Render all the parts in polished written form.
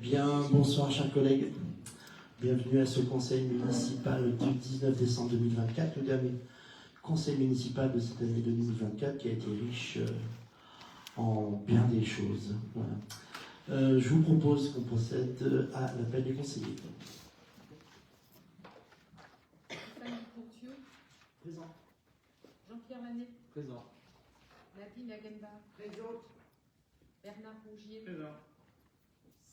Bien, bonsoir chers collègues. Bienvenue à ce conseil municipal du 19 décembre 2024, le dernier conseil municipal de cette année 2024 qui a été riche en bien des choses. Voilà. Je vous propose qu'on procède à l'appel des conseillers. Stéphanie Courtieu. Présent. Jean-Pierre Manet. Présent. Nadine Aguenbar. Présente. Bernard Rougier. Présent.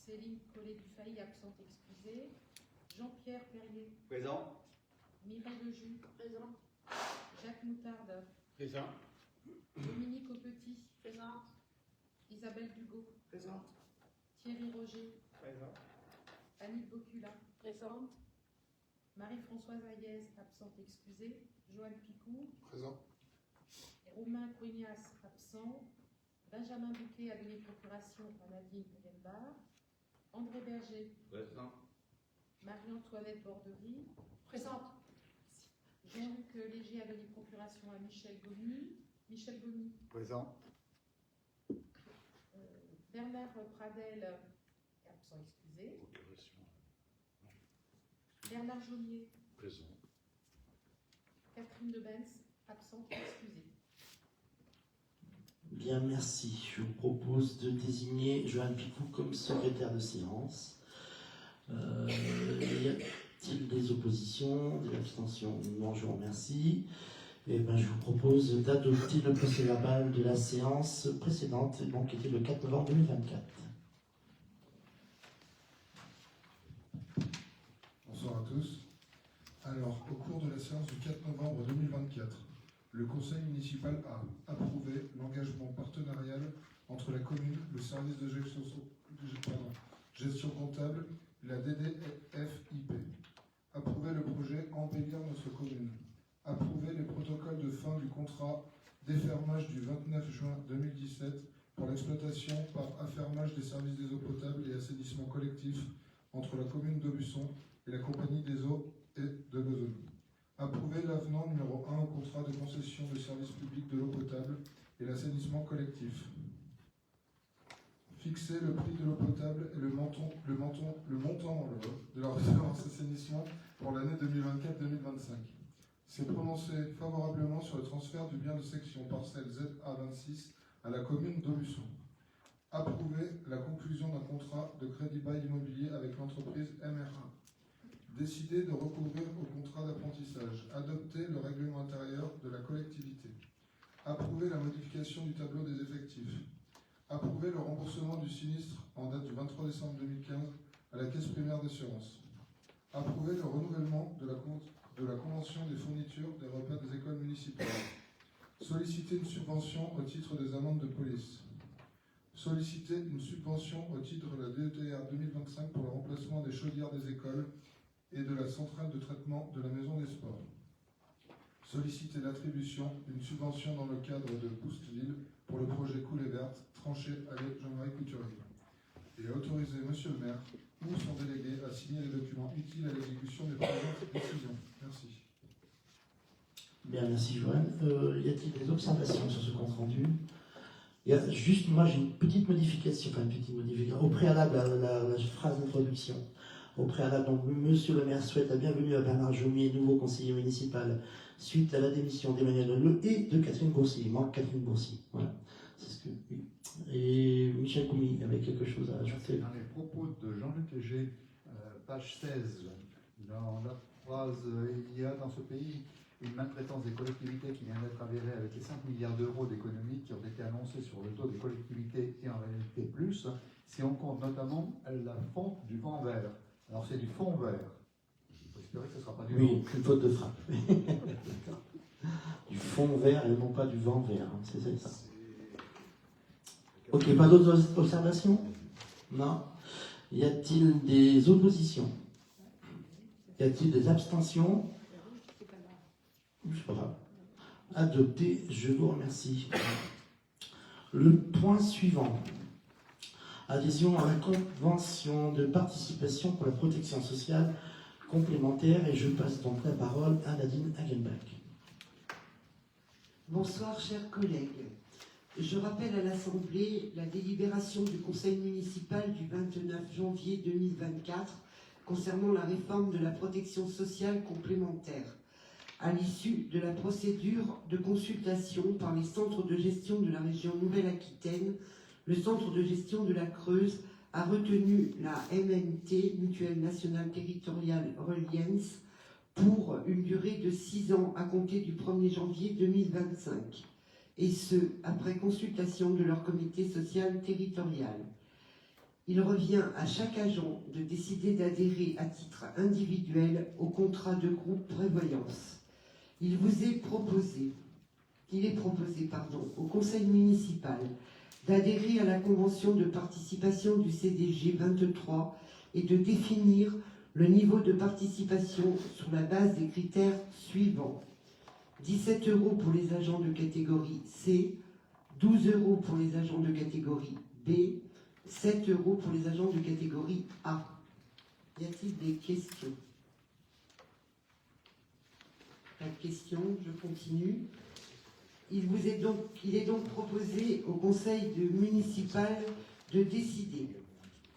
Céline Collet-Dufay, absente excusée. Jean-Pierre Perrier. Présent. Mireille Leju. Présent. Jacques Moutarde. Présent. Dominique Aupetit. Présente. Isabelle Dugot. Présente. Thierry Roger. Présent. Annick Bocula. Présente. Marie-Françoise Hayez, absente excusée. Joanne Picou. Présent. Romain Coignas, absent. Benjamin Bouquet a donné procuration à Nadine Aguenbar. André Berger. Présent. Marie-Antoinette Borderie. Présente. Jean-Luc Léger a donné procuration à Michel Gomy. Michel Gomy. Présent. Bernard Pradel, absent excusé. Procuration. Bernard Jaumier. Présent. Catherine Debens, absente excusée. Bien, merci. Je vous propose de désigner Joanne Picou comme secrétaire de séance. Y a-t-il des oppositions, des abstentions? Non, je vous remercie. Et je vous propose d'adopter le procès-verbal de la séance précédente, donc qui était le 4 novembre 2024. Bonsoir à tous. Alors, au cours de la séance du 4 novembre 2024, le conseil municipal a approuvé l'engagement partenarial entre la commune, le service de gestion comptable et la DDFIP. Approuvé le projet Embellir notre commune. Approuvé les protocoles de fin du contrat d'effermage du 29 juin 2017 pour l'exploitation par affermage des services des eaux potables et assainissement collectif entre la commune d'Aubusson et la compagnie des eaux et de l'Ozonie. Approuver l'avenant numéro 1 au contrat de concession de services publics de l'eau potable et l'assainissement collectif. Fixer le prix de l'eau potable et le montant de la référence assainissement pour l'année 2024-2025. S'est prononcé favorablement sur le transfert du bien de section parcelle ZA26 à la commune d'Aubusson. Approuver la conclusion d'un contrat de crédit bail immobilier avec l'entreprise MR1. Décider de recourir au contrat d'apprentissage. Adopter le règlement intérieur de la collectivité. Approuver la modification du tableau des effectifs. Approuver le remboursement du sinistre en date du 23 décembre 2015 à la caisse primaire d'assurance. Approuver le renouvellement de la convention des fournitures des repas des écoles municipales. Solliciter une subvention au titre des amendes de police. Solliciter une subvention au titre de la DETR 2025 pour le remplacement des chaudières des écoles et de la centrale de traitement de la maison des sports. Solliciter l'attribution d'une subvention dans le cadre de Boost-Ville pour le projet Coulée Verte, tranché allée Jean-Marie Couturier. Et autoriser Monsieur le maire ou son délégué à signer les documents utiles à l'exécution des présentes décisions. Merci. Bien, merci Joanne. Y a-t-il des observations sur ce compte rendu? Il y a juste, moi j'ai une petite modification, au préalable à la phrase d'introduction. Au préalable, donc, Monsieur le maire souhaite la bienvenue à Bernard Jaumier, nouveau conseiller municipal, suite à la démission d'Emmanuel Leleu et de Catherine Boursier. Il manque Catherine Boursier. Voilà. C'est ce que... Et Michel Gomy avait quelque chose à ajouter. Dans les propos de Jean-Luc Léger, page 16, dans la phrase « Il y a dans ce pays une maltraitance des collectivités qui vient d'être avérée avec les 5 milliards d'euros d'économies qui ont été annoncés sur le taux des collectivités et en réalité plus, si on compte notamment la fonte du vent vert. » Alors c'est du fond vert. Il faut espérer que ce ne sera pas du vent. Oui, une faute de frappe. Du fond vert et non pas du vent vert. Hein. C'est ça. Ok, pas d'autres observations? Non. Y a-t-il des oppositions? Y a-t-il des abstentions? C'est pas grave. Adopté, je vous remercie. Le point suivant. Adhésion à la convention de participation pour la protection sociale complémentaire, et je passe donc la parole à Nadine Aguenbach. Bonsoir, chers collègues. Je rappelle à l'Assemblée la délibération du Conseil municipal du 29 janvier 2024 concernant la réforme de la protection sociale complémentaire. À l'issue de la procédure de consultation par les centres de gestion de la région Nouvelle-Aquitaine, le centre de gestion de la Creuse a retenu la MNT, Mutuelle Nationale Territoriale Reliance, pour une durée de 6 ans à compter du 1er janvier 2025, et ce, après consultation de leur comité social territorial. Il revient à chaque agent de décider d'adhérer à titre individuel au contrat de groupe prévoyance. Il est proposé au conseil municipal d'adhérer à la convention de participation du CDG 23 et de définir le niveau de participation sur la base des critères suivants. 17 € pour les agents de catégorie C, 12 € pour les agents de catégorie B, 7 € pour les agents de catégorie A. Y a-t-il des questions? Pas de questions, je continue. Il est donc proposé au conseil municipal de décider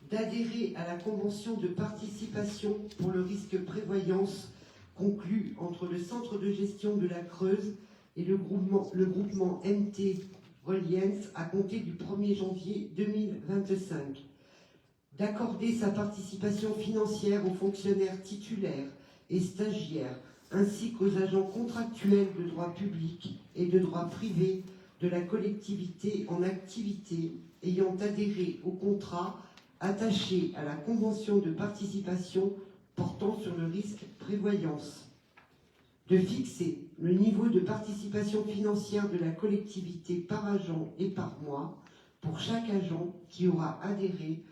d'adhérer à la convention de participation pour le risque prévoyance conclue entre le centre de gestion de la Creuse et le groupement MT Reliance à compter du 1er janvier 2025, d'accorder sa participation financière aux fonctionnaires titulaires et stagiaires, ainsi qu'aux agents contractuels de droit public et de droit privé de la collectivité en activité ayant adhéré au contrat attaché à la convention de participation portant sur le risque prévoyance, de fixer le niveau de participation financière de la collectivité par agent et par mois pour chaque agent qui aura adhéré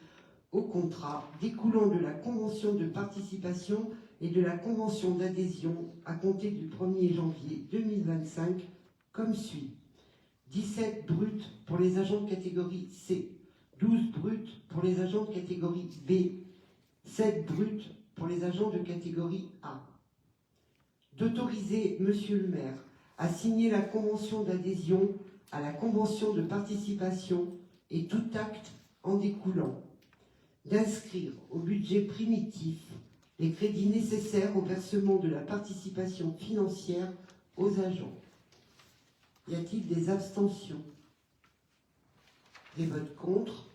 au contrat découlant de la convention de participation et de la convention d'adhésion à compter du 1er janvier 2025 comme suit. 17 bruts pour les agents de catégorie C, 12 bruts pour les agents de catégorie B, 7 bruts pour les agents de catégorie A. D'autoriser Monsieur le maire à signer la convention d'adhésion à la convention de participation et tout acte en découlant. D'inscrire au budget primitif les crédits nécessaires au versement de la participation financière aux agents. Y a-t-il des abstentions? Des votes contre?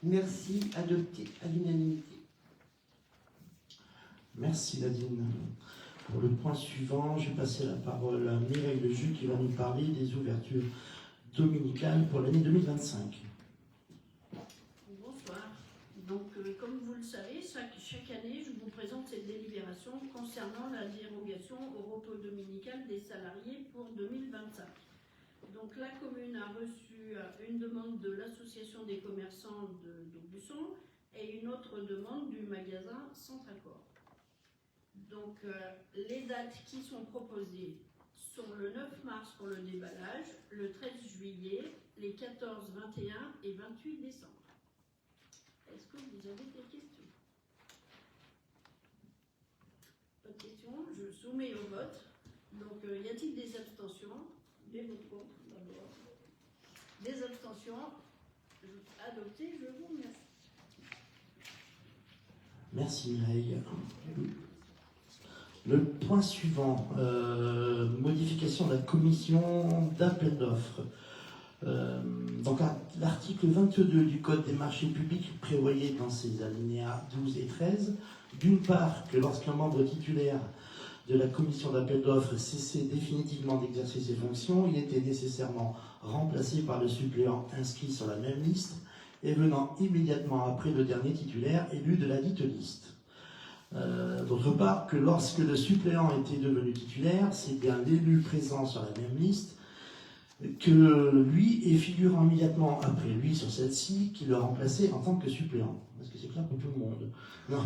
Merci, adopté à l'unanimité. Merci Nadine. Pour le point suivant, je vais passer la parole à Mireille Lejeune qui va nous parler des ouvertures dominicales pour l'année 2025. Bonsoir. Donc, comme vous le savez, chaque année, je vous présente cette délibération concernant la dérogation au repos dominical des salariés pour 2025. Donc, la commune a reçu une demande de l'association des commerçants d'Aubusson et une autre demande du magasin Centracor. Donc, les dates qui sont proposées sont le 9 mars pour le déballage, le 13 juillet, les 14, 21 et 28 décembre. Est-ce que vous avez des questions? Pas de questions, je soumets au vote. Donc, y a-t-il des abstentions? Des votes contre d'abord. Des abstentions? Adopté, je vous remercie. Merci Mireille. Le point suivant, modification de la commission d'appel d'offres. Donc l'article 22 du Code des marchés publics prévoyait dans ses alinéas 12 et 13, d'une part que lorsqu'un membre titulaire de la commission d'appel d'offres cessait définitivement d'exercer ses fonctions, il était nécessairement remplacé par le suppléant inscrit sur la même liste et venant immédiatement après le dernier titulaire élu de la dite liste. D'autre part, que lorsque le suppléant était devenu titulaire, c'est bien l'élu présent sur la même liste que lui et figurant immédiatement après lui sur celle-ci qui le remplaçait en tant que suppléant. Est-ce que c'est clair pour tout le monde? Non.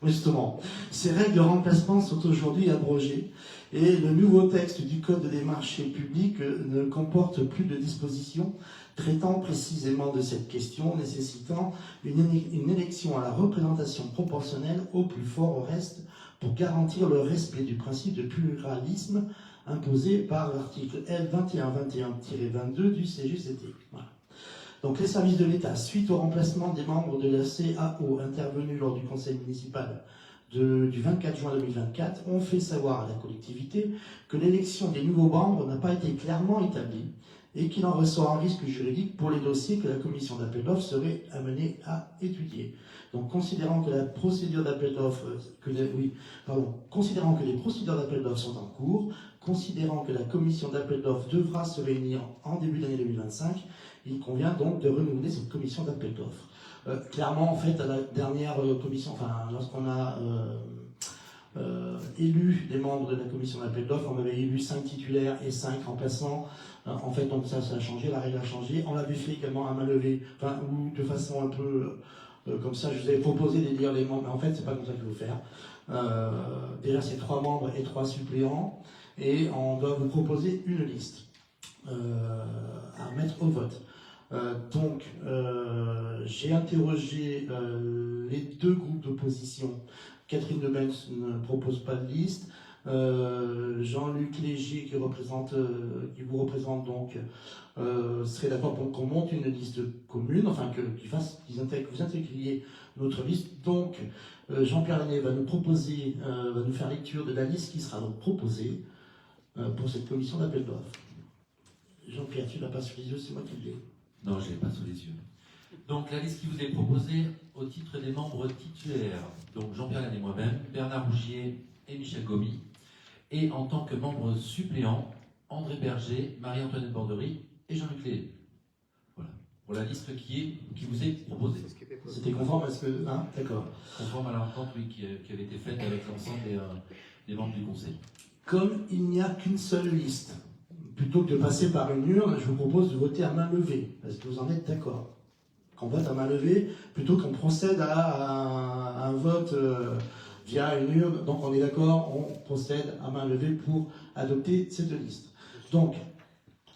Justement, ces règles de remplacement sont aujourd'hui abrogées et le nouveau texte du Code des marchés publics ne comporte plus de dispositions traitant précisément de cette question, nécessitant une élection à la représentation proportionnelle au plus fort au reste pour garantir le respect du principe de pluralisme imposée par l'article L 2121-22 du CGCT. Voilà. Donc les services de l'État, suite au remplacement des membres de la CAO intervenus lors du conseil municipal du 24 juin 2024, ont fait savoir à la collectivité que l'élection des nouveaux membres n'a pas été clairement établie et qu'il en ressort un risque juridique pour les dossiers que la commission d'appel d'offres serait amenée à étudier. Donc, considérant que la procédure d'appel d'offres, considérant que les procédures d'appel d'offres sont en cours, considérant que la commission d'appel d'offres devra se réunir en début d'année 2025, il convient donc de renouveler cette commission d'appel d'offres. Clairement, en fait, à la dernière commission, lorsqu'on a élu des membres de la commission d'appel d'offres, on avait élu 5 titulaires et 5 remplaçants. En fait, donc ça a changé, la règle a changé. On l'avait fait également à main levée, ou de façon un peu comme ça. Je vous avais proposé d'élire les membres, mais en fait, c'est pas comme ça qu'il faut faire. Déjà, c'est 3 membres et 3 suppléants, et on doit vous proposer une liste à mettre au vote. J'ai interrogé les 2 groupes d'opposition. Catherine Debens ne propose pas de liste. Jean-Luc Léger, qui vous représente donc, serait d'accord pour qu'on monte une liste commune, enfin que vous intégriez notre liste. Donc, Jean-Pierre Lanné va nous proposer, va nous faire lecture de la liste qui sera donc proposée pour cette commission d'appel d'offres. Jean-Pierre, tu l'as pas sous les yeux, c'est moi qui l'ai. Non, je ne l'ai pas sous les yeux. Donc, la liste qui vous est proposée au titre des membres titulaires, donc Jean-Pierre Lanné et moi-même, Bernard Rougier et Michel Gomy, et en tant que membres suppléants, André Berger, Marie-Antoinette Bordery et Jean-Luc Léger. Voilà, pour la liste qui vous est proposée. C'était conforme à ce que... d'accord. Conforme à la rencontre, oui, qui avait été faite avec l'ensemble des membres du Conseil. Comme il n'y a qu'une seule liste, plutôt que de passer par une urne, je vous propose de voter à main levée. Est-ce que vous en êtes d'accord? Qu'on vote à main levée, plutôt qu'on procède à un vote via une urne. Donc on est d'accord, on procède à main levée pour adopter cette liste. Donc,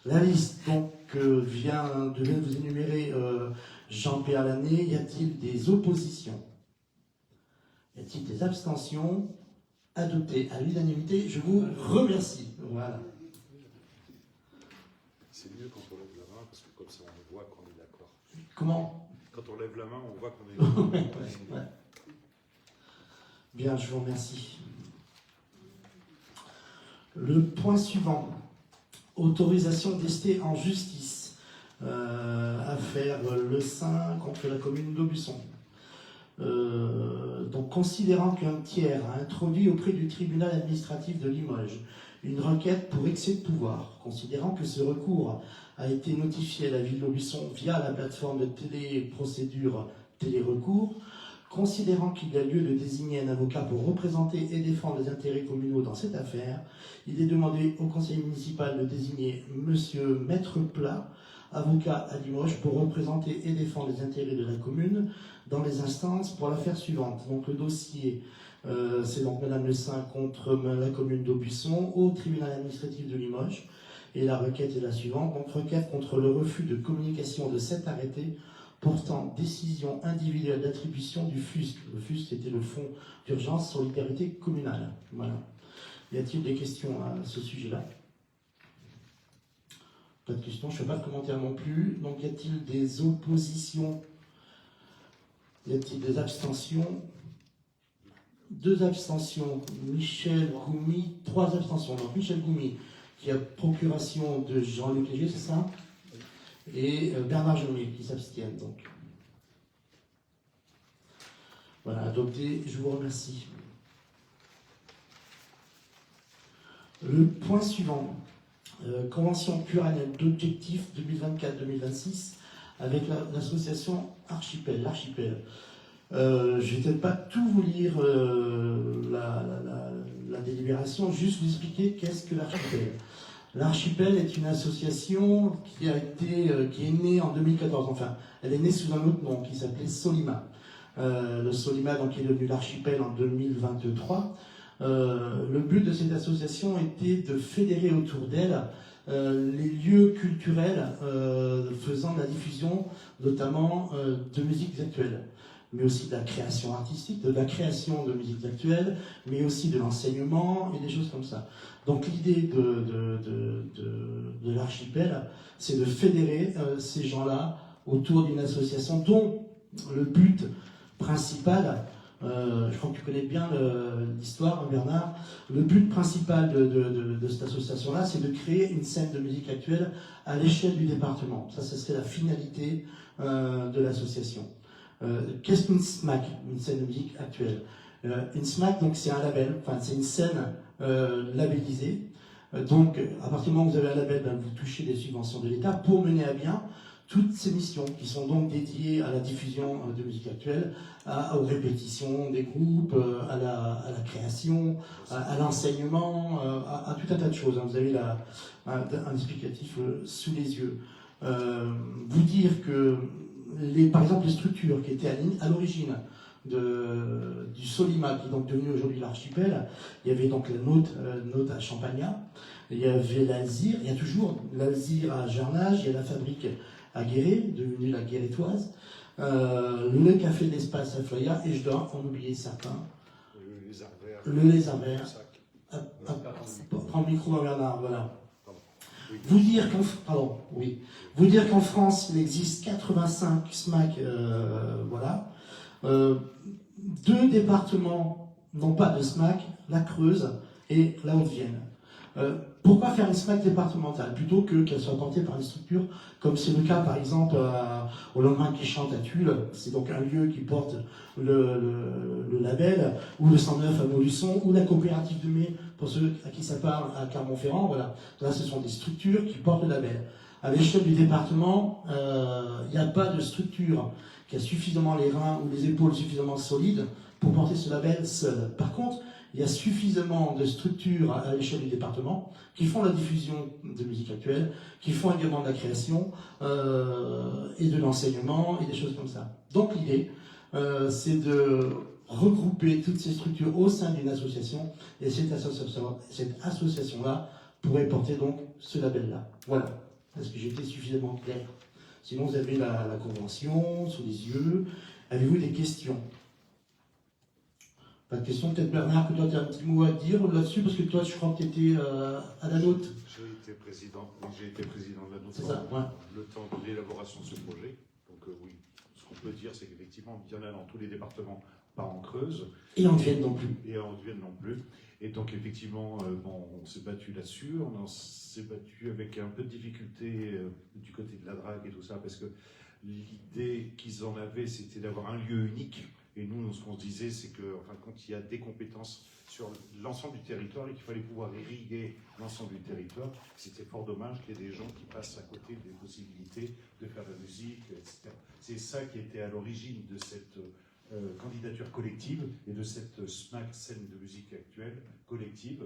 la liste vient de vous énumérer Jean-Pierre Lanné. Y a-t-il des oppositions? Y a-t-il des abstentions? Adopté à l'unanimité, je vous remercie. Voilà. C'est mieux quand on lève la main, parce que comme ça on voit qu'on est d'accord. Comment? Quand on lève la main, on voit qu'on est d'accord. Ouais. Bien, je vous remercie. Le point suivant. Autorisation d'ester en justice. Affaire Le Saint contre la commune d'Aubusson. Donc, considérant qu'un tiers a introduit auprès du tribunal administratif de Limoges une requête pour excès de pouvoir, considérant que ce recours a été notifié à la ville d'Aubusson via la plateforme de téléprocédure télérecours, considérant qu'il y a lieu de désigner un avocat pour représenter et défendre les intérêts communaux dans cette affaire, il est demandé au conseil municipal de désigner Monsieur Maître Plat, avocat à Limoges, pour représenter et défendre les intérêts de la commune dans les instances pour l'affaire suivante. Donc le dossier, c'est donc Madame Le Saint contre la commune d'Aubusson au tribunal administratif de Limoges. Et la requête est la suivante. Donc requête contre le refus de communication de cet arrêté portant décision individuelle d'attribution du FUSC. Le FUSC, c'était le Fonds d'urgence solidarité communale. Voilà. Y a-t-il des questions à ce sujet-là? Pas de questions, je ne fais pas de commentaires non plus. Donc y a-t-il des oppositions? Y a-t-il des abstentions? 2 abstentions. Michel Goumi, 3 abstentions. Donc Michel Goumi, qui a procuration de Jean-Luc Léger, c'est ça? Et Bernard Jomier, qui s'abstiennent. Donc voilà, adopté. Je vous remercie. Le point suivant. Convention pluriannuelle d'objectifs 2024-2026 avec l'association Archipel. L'Archipel. Je vais peut-être pas tout vous lire la délibération, juste vous expliquer qu'est-ce que l'Archipel. L'Archipel est une association qui est née en 2014. Enfin, elle est née sous un autre nom qui s'appelait Solima. Le Solima donc est devenu l'Archipel en 2023. Le but de cette association était de fédérer autour d'elle les lieux culturels faisant de la diffusion notamment de musiques actuelles. mais aussi de la création artistique, de la création de musique actuelle, mais aussi de l'enseignement et des choses comme ça. Donc l'idée de l'archipel, c'est de fédérer ces gens-là autour d'une association dont le but principal, je crois que tu connais bien l'histoire, Bernard, le but principal de cette association-là, c'est de créer une scène de musique actuelle à l'échelle du département. Ça serait la finalité de l'association. Qu'est-ce qu'une SMAC, une scène de musique actuelle? Une SMAC, donc c'est un label, enfin c'est une scène labellisée. Donc à partir du moment où vous avez un label, ben, vous touchez des subventions de l'État pour mener à bien toutes ces missions qui sont donc dédiées à la diffusion de musique actuelle, aux répétitions des groupes, à la création, à l'enseignement, à tout un tas de choses. Vous avez un explicatif sous les yeux. Vous dire que, par exemple, les structures qui étaient à l'origine du Solima, qui est donc devenu aujourd'hui l'archipel, il y avait donc la Note à Champagnat, il y avait l'Alzire, il y a toujours l'Alzire à Jernage, il y a la fabrique à Guéret, devenue la Guérétoise, le Café de l'Espace à Floya, et je dois en oublier certains. Le Lézard Vert. Prends le micro à Bernard, voilà. Vous dire qu'en France, il existe 85 SMAC, voilà. 2 départements n'ont pas de SMAC, la Creuse et la Haute-Vienne. Pourquoi faire une SMAC départementale plutôt qu'elle soit portée par une structure comme c'est le cas par exemple au Lendemain qui chante à Tulle, c'est donc un lieu qui porte le label, ou le 109 à Montluçon, ou la coopérative de mai pour ceux à qui ça parle à Clermont-Ferrand. Voilà. Là, ce sont des structures qui portent le label. À l'échelle du département, il n'y a pas de structure qui a suffisamment les reins ou les épaules suffisamment solides pour porter ce label seul. Par contre, il y a suffisamment de structures à l'échelle du département qui font la diffusion de musique actuelle, qui font également de la création et de l'enseignement et des choses comme ça. Donc l'idée, c'est de regrouper toutes ces structures au sein d'une association, et cette association-là pourrait porter donc ce label-là. Voilà. Est-ce que j'étais suffisamment clair? Sinon, vous avez la convention sous les yeux. Avez-vous des questions? Pas de questions? Peut-être Bernard, que toi tu as un petit mot à dire là-dessus, parce que toi, je crois que tu étais à la Note. J'ai été président de la Note C'est ça, ouais. Le temps de l'élaboration de ce projet. Donc oui, ce qu'on peut dire, c'est qu'effectivement, il y en a dans tous les départements, pas en Creuse. Et en Vienne non plus. Et en Vienne non plus. Et donc effectivement, on s'est battu là-dessus. On s'est battu avec un peu de difficulté du côté de la drague et tout ça, parce que l'idée qu'ils en avaient, c'était d'avoir un lieu unique. Et nous, ce qu'on se disait, c'est que, enfin, quand il y a des compétences sur l'ensemble du territoire et qu'il fallait pouvoir irriguer l'ensemble du territoire, c'était fort dommage qu'il y ait des gens qui passent à côté des possibilités de faire de la musique, etc. C'est ça qui était à l'origine de cette candidature collective et de cette SMAC, scène de musique actuelle, collective.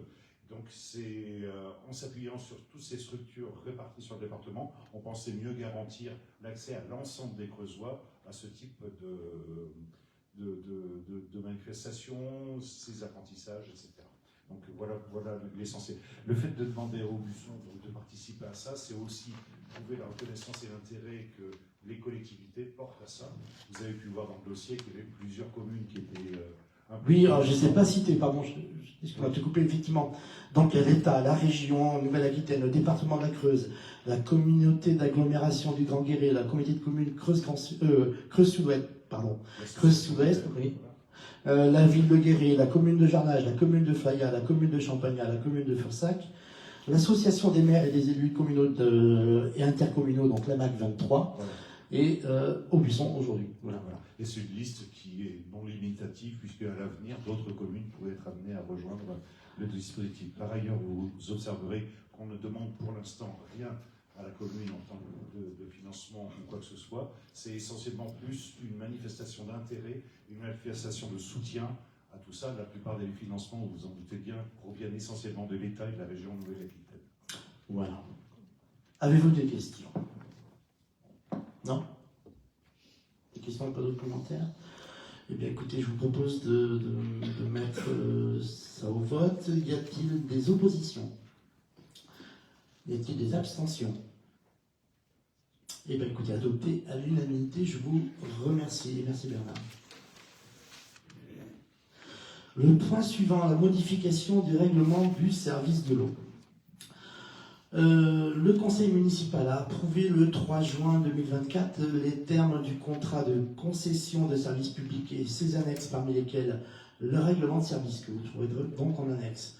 Donc c'est en s'appuyant sur toutes ces structures réparties sur le département, on pensait mieux garantir l'accès à l'ensemble des Creusois à ce type de manifestations, ces apprentissages, etc. Donc voilà l'essentiel. Le fait de demander à Aubusson de participer à ça, c'est aussi prouver la reconnaissance et l'intérêt que les collectivités portent à ça. Vous avez pu voir dans le dossier qu'il y avait plusieurs communes qui étaient oui, alors je ne sais pas citer, pardon, je vais te couper effectivement. Donc il y a l'État, la région, Nouvelle-Aquitaine, le département de la Creuse, la communauté d'agglomération du Grand Guéret, la communauté de communes Creuse Sud-Ouest, Creuse Sud-Ouest, oui. La ville de Guéret, la commune de Jarnage, la commune de Flaya, la commune de Champagnat, la commune de Fursac, l'association des maires et des élus communaux et intercommunaux, donc la MAC 23, voilà. Et Aubusson aujourd'hui. Voilà. Et c'est une liste qui est non limitative, puisque à l'avenir, d'autres communes pourraient être amenées à rejoindre le dispositif. Par ailleurs, vous observerez qu'on ne demande pour l'instant rien à la commune en tant de financement ou quoi que ce soit. C'est essentiellement plus une manifestation d'intérêt, une manifestation de soutien à tout ça. La plupart des financements, vous en doutez bien, proviennent essentiellement de l'État et de la région Nouvelle-Aquitaine. Voilà. Avez-vous des questions? Non? Des questions, pas d'autres commentaires? Eh bien, écoutez, je vous propose de mettre ça au vote. Y a-t-il des oppositions? Y a-t-il des abstentions? Eh bien, écoutez, adopté à l'unanimité, je vous remercie. Merci Bernard. Le point suivant, la modification du règlement du service de l'eau. Le conseil municipal a approuvé le 3 juin 2024 les termes du contrat de concession de services publics et ses annexes, parmi lesquels le règlement de service que vous trouverez donc en annexe.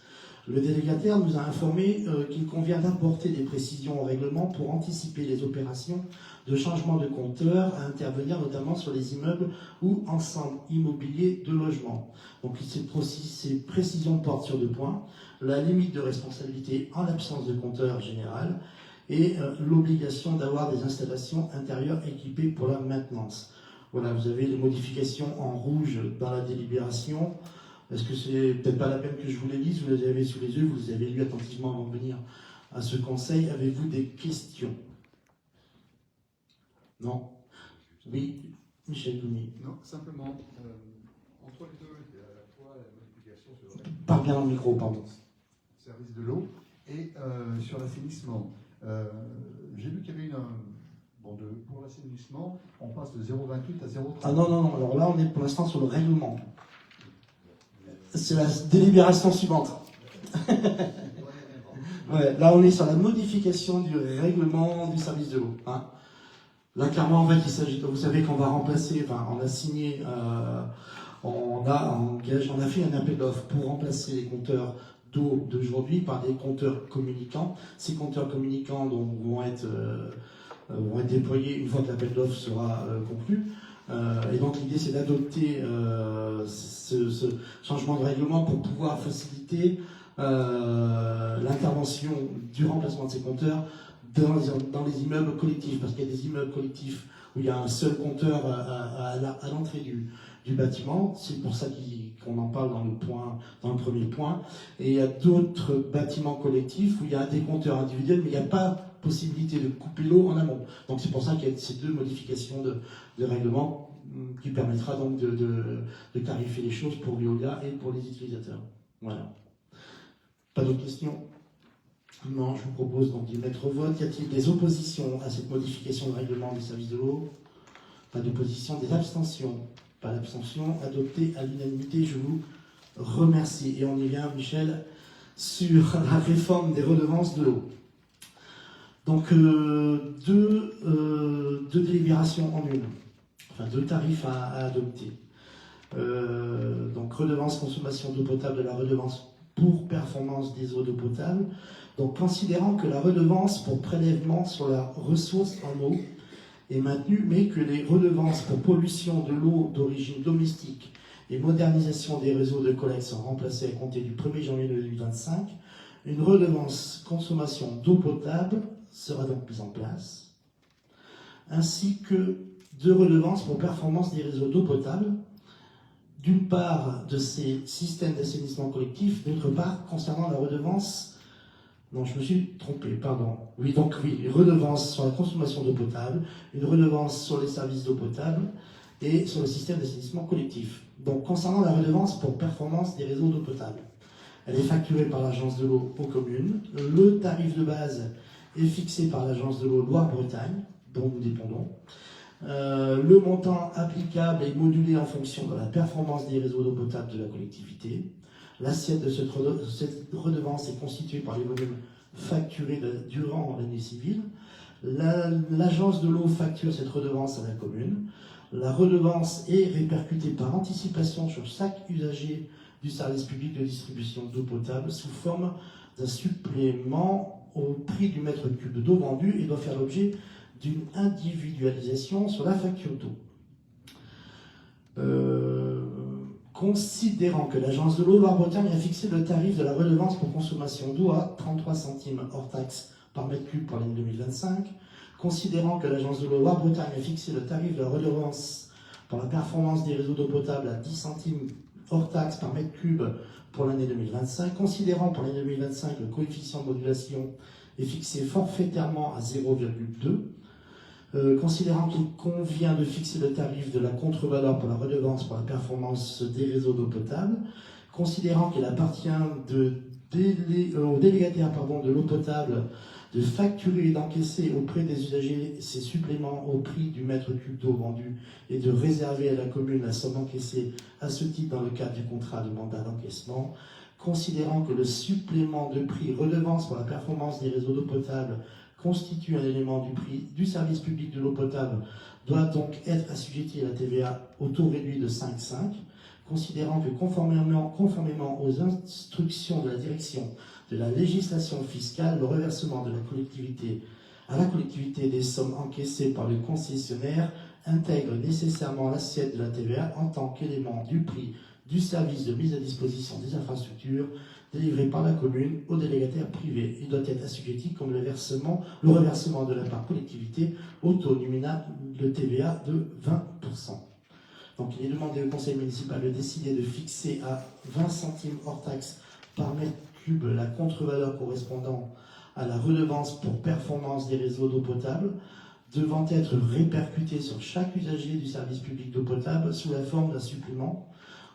Le délégataire nous a informé qu'il convient d'apporter des précisions au règlement pour anticiper les opérations de changement de compteur à intervenir notamment sur les immeubles ou ensembles immobiliers de logement. Donc ces précisions portent sur 2 points. La limite de responsabilité en l'absence de compteur général et l'obligation d'avoir des installations intérieures équipées pour la maintenance. Voilà, vous avez les modifications en rouge dans la délibération. Est-ce que c'est peut-être pas la peine que je vous les lise? Vous les avez sous les yeux, vous les avez lus attentivement avant de venir à ce conseil. Avez-vous des questions? Non? Oui, Michel Goumi. Non, simplement, entre les deux, il y a à la fois la modification sur le règlement Parle bien dans le micro, pardon. service de l'eau et sur l'assainissement. J'ai vu qu'il y avait pour l'assainissement, on passe de 0,28 à 0,30. Ah non, non, non, alors là on est pour l'instant sur le règlement. C'est la délibération suivante. Ouais, là on est sur la modification du règlement du service de l'eau. Hein. Là clairement en fait il s'agit, vous savez qu'on va remplacer, enfin on a signé, on a fait un appel d'offres pour remplacer les compteurs d'eau d'aujourd'hui par des compteurs communicants. Ces compteurs communicants donc, vont être déployés une fois que l'appel d'offres sera conclu. Et donc l'idée c'est d'adopter ce changement de règlement pour pouvoir faciliter l'intervention du remplacement de ces compteurs dans les immeubles collectifs, parce qu'il y a des immeubles collectifs où il y a un seul compteur à l'entrée du bâtiment. C'est pour ça qu'on en parle dans le premier point. Et il y a d'autres bâtiments collectifs où il y a des compteurs individuels, mais il n'y a pas possibilité de couper l'eau en amont. Donc c'est pour ça qu'il y a ces 2 modifications de règlement qui permettra donc de clarifier les choses pour Veolia et pour les utilisateurs. Voilà. Pas d'autres questions? Non, je vous propose donc d'y mettre au vote. Y a-t-il des oppositions à cette modification de règlement du service de l'eau? Pas d'opposition, des abstentions? Pas d'abstention, adopté à l'unanimité, je vous remercie. Et on y vient, Michel, sur la réforme des redevances de l'eau. Donc, 2 délibérations en une, enfin 2 tarifs à adopter. Donc, redevance consommation d'eau potable de la redevance pour performance des eaux d'eau potable. Donc, considérant que la redevance pour prélèvement sur la ressource en eau est maintenue, mais que les redevances pour pollution de l'eau d'origine domestique et modernisation des réseaux de collecte sont remplacées à compter du 1er janvier 2025, une redevance consommation d'eau potable sera donc mise en place, ainsi que 2 redevances pour performance des réseaux d'eau potable, d'une part de ces systèmes d'assainissement collectif, d'autre part concernant la redevance. Non, je me suis trompé, pardon. Oui, une redevance sur la consommation d'eau potable, une redevance sur les services d'eau potable et sur le système d'assainissement collectif. Donc, concernant la redevance pour performance des réseaux d'eau potable, elle est facturée par l'Agence de l'eau aux communes. Le tarif de base est fixé par l'Agence de l'eau Loire-Bretagne, dont nous dépendons. Le montant applicable est modulé en fonction de la performance des réseaux d'eau potable de la collectivité. L'assiette de cette redevance est constituée par les volumes facturés durant l'année civile. L'agence de l'eau facture cette redevance à la commune. La redevance est répercutée par anticipation sur chaque usager du service public de distribution d'eau potable sous forme d'un supplément au prix du mètre cube d'eau vendu et doit faire l'objet d'une individualisation sur la facture d'eau. Considérant que l'Agence de l'eau Loire-Bretagne a fixé le tarif de la redevance pour consommation d'eau à 33 centimes hors taxe par mètre cube pour l'année 2025, considérant que l'Agence de l'eau Loire-Bretagne a fixé le tarif de la redevance pour la performance des réseaux d'eau potable à 10 centimes hors taxe par mètre cube pour l'année 2025, considérant pour l'année 2025 le coefficient de modulation est fixé forfaitairement à 0,2, considérant qu'il convient de fixer le tarif de la contre-valeur pour la redevance pour la performance des réseaux d'eau potable, considérant qu'il appartient au délégataire de l'eau potable de facturer et d'encaisser auprès des usagers ces suppléments au prix du mètre cube d'eau vendu et de réserver à la commune la somme encaissée à ce titre dans le cadre du contrat de mandat d'encaissement, considérant que le supplément de prix redevance pour la performance des réseaux d'eau potable constitue un élément du prix du service public de l'eau potable, doit donc être assujetti à la TVA au taux réduit de 5,5, considérant que conformément aux instructions de la direction de la législation fiscale, le reversement de la collectivité à la collectivité des sommes encaissées par le concessionnaire intègre nécessairement l'assiette de la TVA en tant qu'élément du prix du service de mise à disposition des infrastructures délivré par la commune au délégataire privé. Il doit être assujetti comme le reversement de la part collectivité au taux nominal de TVA de 20%. Donc il est demandé au conseil municipal de décider de fixer à 20 centimes hors taxe par mètre cube la contre-valeur correspondant à la redevance pour performance des réseaux d'eau potable, devant être répercutée sur chaque usager du service public d'eau potable sous la forme d'un supplément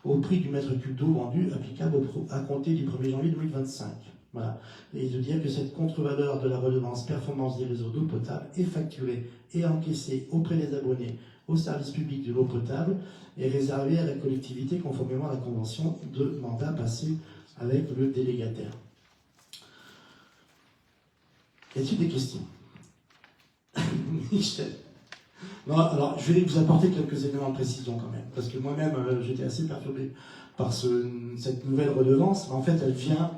au prix du mètre cube d'eau vendu applicable à compter du 1er janvier 2025. Voilà. Et de dire que cette contre-valeur de la redevance performance des réseaux d'eau potable est facturée et encaissée auprès des abonnés au service public de l'eau potable et réservée à la collectivité conformément à la convention de mandat passée avec le délégataire. Y a-t-il des questions? Michel? Non, alors je vais vous apporter quelques éléments de précision quand même, parce que moi-même j'étais assez perturbé par cette nouvelle redevance. En fait, elle vient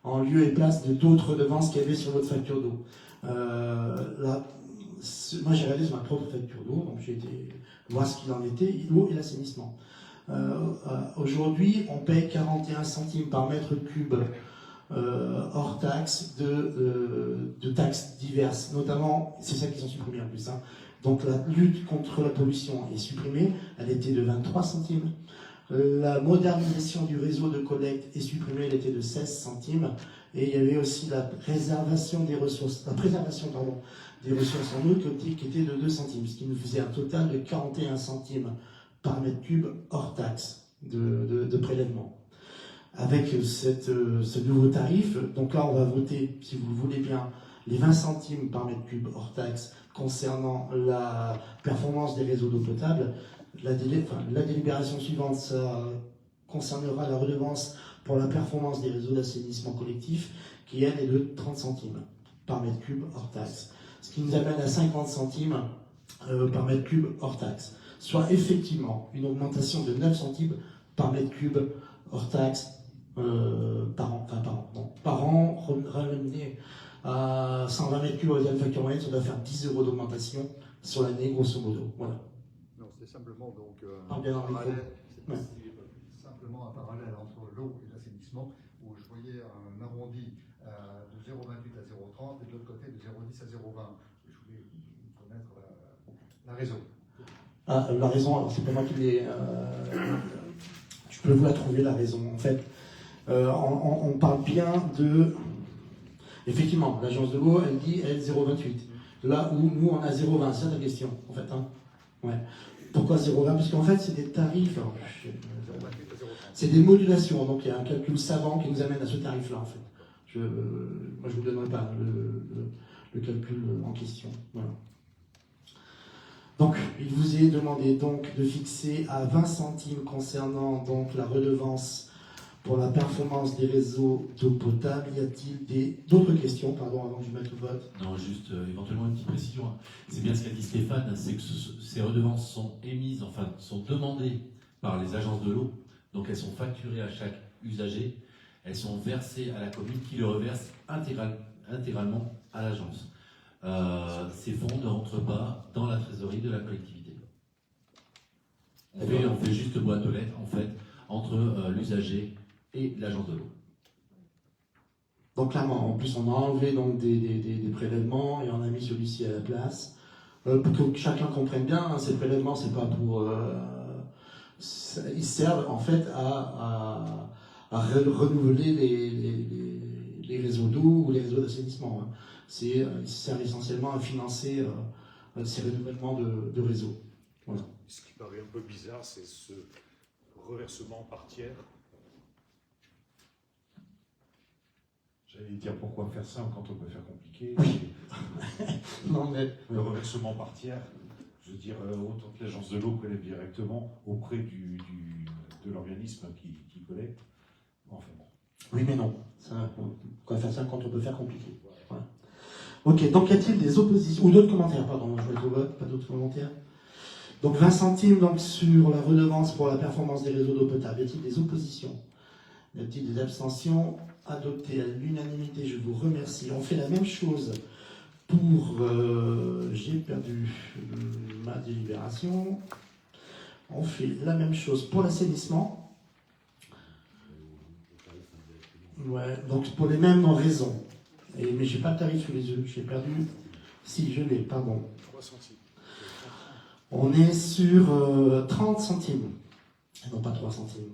en lieu et place de d'autres redevances qu'il y avait sur votre facture d'eau. Moi j'ai regardé sur ma propre facture d'eau, donc j'ai été voir ce qu'il en était, l'eau et l'assainissement. Aujourd'hui, on paye 41 centimes par mètre cube hors taxes de taxes diverses, notamment, c'est ça qu'ils ont supprimé en plus. Hein. Donc la lutte contre la pollution est supprimée, elle était de 23 centimes. La modernisation du réseau de collecte est supprimée, elle était de 16 centimes. Et il y avait aussi la préservation des ressources, des ressources en eau qui était de 2 centimes, ce qui nous faisait un total de 41 centimes par mètre cube hors taxe de prélèvement. Avec ce nouveau tarif, donc là on va voter, si vous le voulez bien, les 20 centimes par mètre cube hors taxe concernant la performance des réseaux d'eau potable. La délibération suivante, ça concernera la redevance pour la performance des réseaux d'assainissement collectif, qui elle est de 30 centimes par mètre cube hors taxe. Ce qui nous amène à 50 centimes par mètre cube hors taxe. Soit effectivement une augmentation de 9 centimes par mètre cube hors taxe par an, ramené à 120 mètres cubes de facture moyenne, ça doit faire 10 euros d'augmentation sur l'année, grosso modo. Voilà. Non, c'était simplement donc Ouais. simplement un parallèle entre l'eau et l'assainissement, où je voyais un arrondi de 0,28 à 0,30 et de l'autre côté de 0,10 à 0,20. Je voulais connaître la raison. Ah, la raison, alors c'est pas moi qui l'ai. Je peux vous la trouver, la raison. En fait, on parle bien de. Effectivement, l'agence de l'eau, elle dit elle 0,28. Là où nous, on a 0,20. C'est ça ta question, en fait. Hein, ouais. Pourquoi 0,20? Parce qu'en fait, c'est des tarifs. C'est des modulations. Donc, il y a un calcul savant qui nous amène à ce tarif-là, en fait. Moi, je ne vous donnerai pas le calcul en question. Voilà. Donc, il vous est demandé donc de fixer à 20 centimes concernant donc la redevance pour la performance des réseaux d'eau potable. Y a-t-il d'autres questions, pardon, avant que je mette le vote? Non, juste éventuellement une petite précision. Hein. C'est bien ce qu'a dit Stéphane, c'est que ces redevances sont émises, enfin, sont demandées par les agences de l'eau. Donc, elles sont facturées à chaque usager. Elles sont versées à la commune qui le reverse intégralement à l'agence. Ces fonds ne rentrent pas dans la trésorerie de la collectivité. On fait juste boîte aux lettres, en fait, entre l'usager et l'agence de l'eau. Donc clairement, en plus on a enlevé donc des prélèvements et on a mis celui-ci à la place. Pour que chacun comprenne bien, hein, ces prélèvements, c'est pas pour... ils servent en fait à renouveler les réseaux d'eau ou les réseaux d'assainissement. Hein. Ils servent essentiellement à financer ces renouvellements de réseaux. Voilà. Ce qui paraît un peu bizarre, c'est ce reversement par tiers. J'allais dire pourquoi faire simple quand on peut faire compliqué. Non, mais Le reversement par tiers, je veux dire, autant que l'agence de l'eau collecte directement auprès de l'organisme qui collecte. Enfin bon. oui, mais non. Ça, quoi faire simple quand on peut faire compliqué. Voilà. Ok, donc y a-t-il des oppositions ou d'autres commentaires? Pardon, je vais au vote, pas d'autres commentaires. Donc 20 centimes donc, sur la redevance pour la performance des réseaux d'eau potable. Y a-t-il des oppositions? Y a-t-il des abstentions? Adopté à l'unanimité, je vous remercie. On fait la même chose pour... j'ai perdu ma délibération. On fait la même chose pour l'assainissement. Ouais, donc pour les mêmes raisons. Mais j'ai pas le tarif sous les yeux, j'ai perdu... Si, je l'ai, pardon. 3 centimes. On est sur 30 centimes. Non, pas 3 centimes.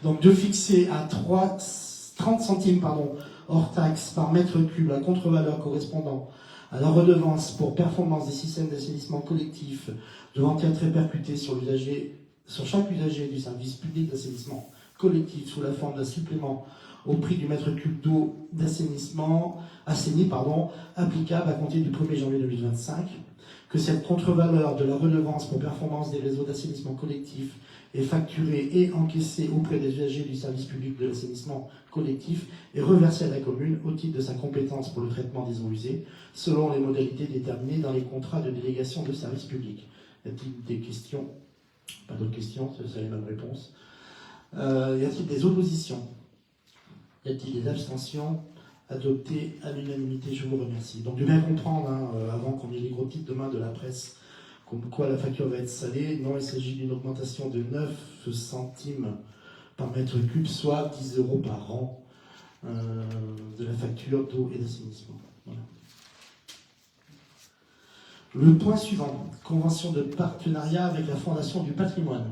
Donc de fixer à 30 centimes hors taxe par mètre cube la contre-valeur correspondant à la redevance pour performance des systèmes d'assainissement collectif devant être répercutée sur chaque usager du service public d'assainissement collectif sous la forme d'un supplément au prix du mètre cube d'eau d'assainissement applicable à compter du 1er janvier 2025, que cette contre-valeur de la redevance pour performance des réseaux d'assainissement collectif est facturée et encaissée auprès des usagers du service public de l'assainissement collectif et reversée à la commune au titre de sa compétence pour le traitement des eaux usées, selon les modalités déterminées dans les contrats de délégation de service public. Y a-t-il des questions? Pas d'autres questions, c'est les mêmes réponses. Y a-t-il des oppositions? Y a-t-il des abstentions? Adopté à l'unanimité, je vous remercie. Donc de bien comprendre, avant qu'on ait les gros titres demain de la presse, comme quoi la facture va être salée, non, il s'agit d'une augmentation de 9 centimes par mètre cube, soit 10 € par an de la facture d'eau et d'assainissement. Voilà. Le point suivant, convention de partenariat avec la Fondation du patrimoine.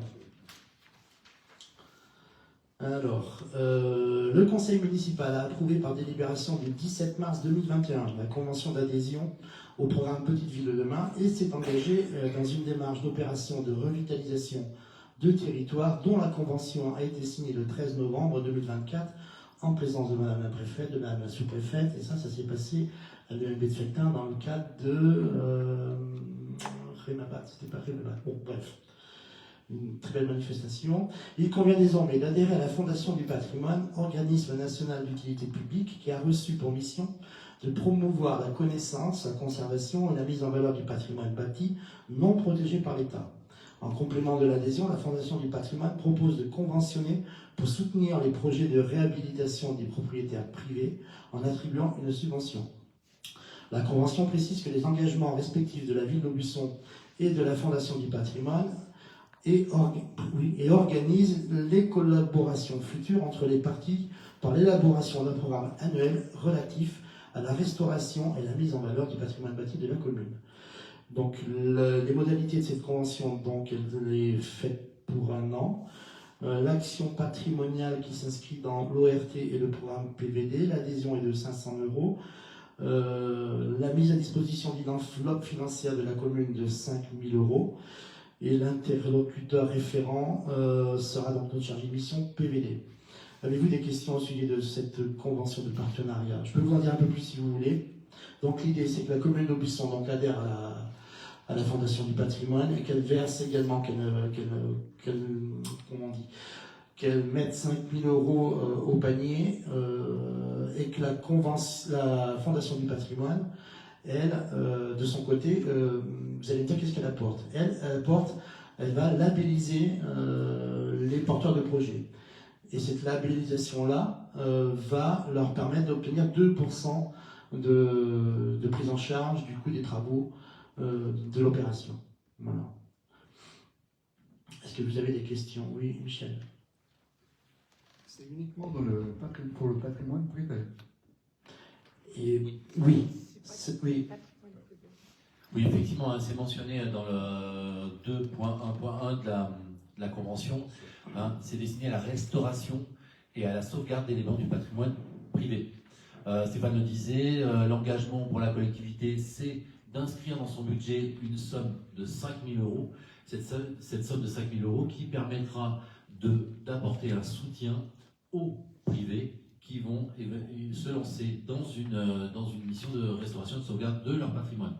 Alors, le conseil municipal a approuvé par délibération du 17 mars 2021 la convention d'adhésion au programme Petite Ville de demain et s'est engagé dans une démarche d'opération de revitalisation de territoire dont la convention a été signée le 13 novembre 2024 en présence de Madame la préfète, de Madame la sous-préfète, et ça s'est passé à l'UMB de Felletin dans le cadre de Rémabat, c'était pas Rémabat, bon bref. Une très belle manifestation. Il convient désormais d'adhérer à la Fondation du patrimoine, organisme national d'utilité publique qui a reçu pour mission de promouvoir la connaissance, la conservation et la mise en valeur du patrimoine bâti non protégé par l'État. En complément de l'adhésion, la Fondation du patrimoine propose de conventionner pour soutenir les projets de réhabilitation des propriétaires privés en attribuant une subvention. La convention précise que les engagements respectifs de la ville d'Aubusson et de la Fondation du patrimoine et organise les collaborations futures entre les parties par l'élaboration d'un programme annuel relatif à la restauration et la mise en valeur du patrimoine bâti de la commune. Donc les modalités de cette convention, donc elle est faite pour 1 an. L'action patrimoniale qui s'inscrit dans l'ORT et le programme PVD, l'adhésion est de 500 €. La mise à disposition d'une enveloppe financière de la commune de 5 000 €. Et l'interlocuteur référent sera donc notre chargé de mission PVD. Avez-vous des questions au sujet de cette convention de partenariat? Je peux vous en dire un peu plus si vous voulez. Donc l'idée, c'est que la commune d'Aubusson adhère à la Fondation du patrimoine et qu'elle verse également, qu'elle mette 5 000 € au panier et que la Fondation du patrimoine, elle, de son côté, vous allez me dire qu'est-ce qu'elle apporte. Elle va labelliser les porteurs de projets. Et cette labellisation-là va leur permettre d'obtenir 2% de prise en charge du coût des travaux de l'opération. Voilà. Est-ce que vous avez des questions? Oui, Michel. C'est uniquement pour le patrimoine privé. Et oui. Oui. Oui, effectivement, c'est mentionné dans le 2.1.1 de la Convention. C'est destiné à la restauration et à la sauvegarde d'éléments du patrimoine privé. Stéphane le disait, l'engagement pour la collectivité, c'est d'inscrire dans son budget une somme de 5 000 €. Cette somme de 5 000 € qui permettra d'apporter un soutien au privé qui vont se lancer dans une mission de restauration et de sauvegarde de leur patrimoine,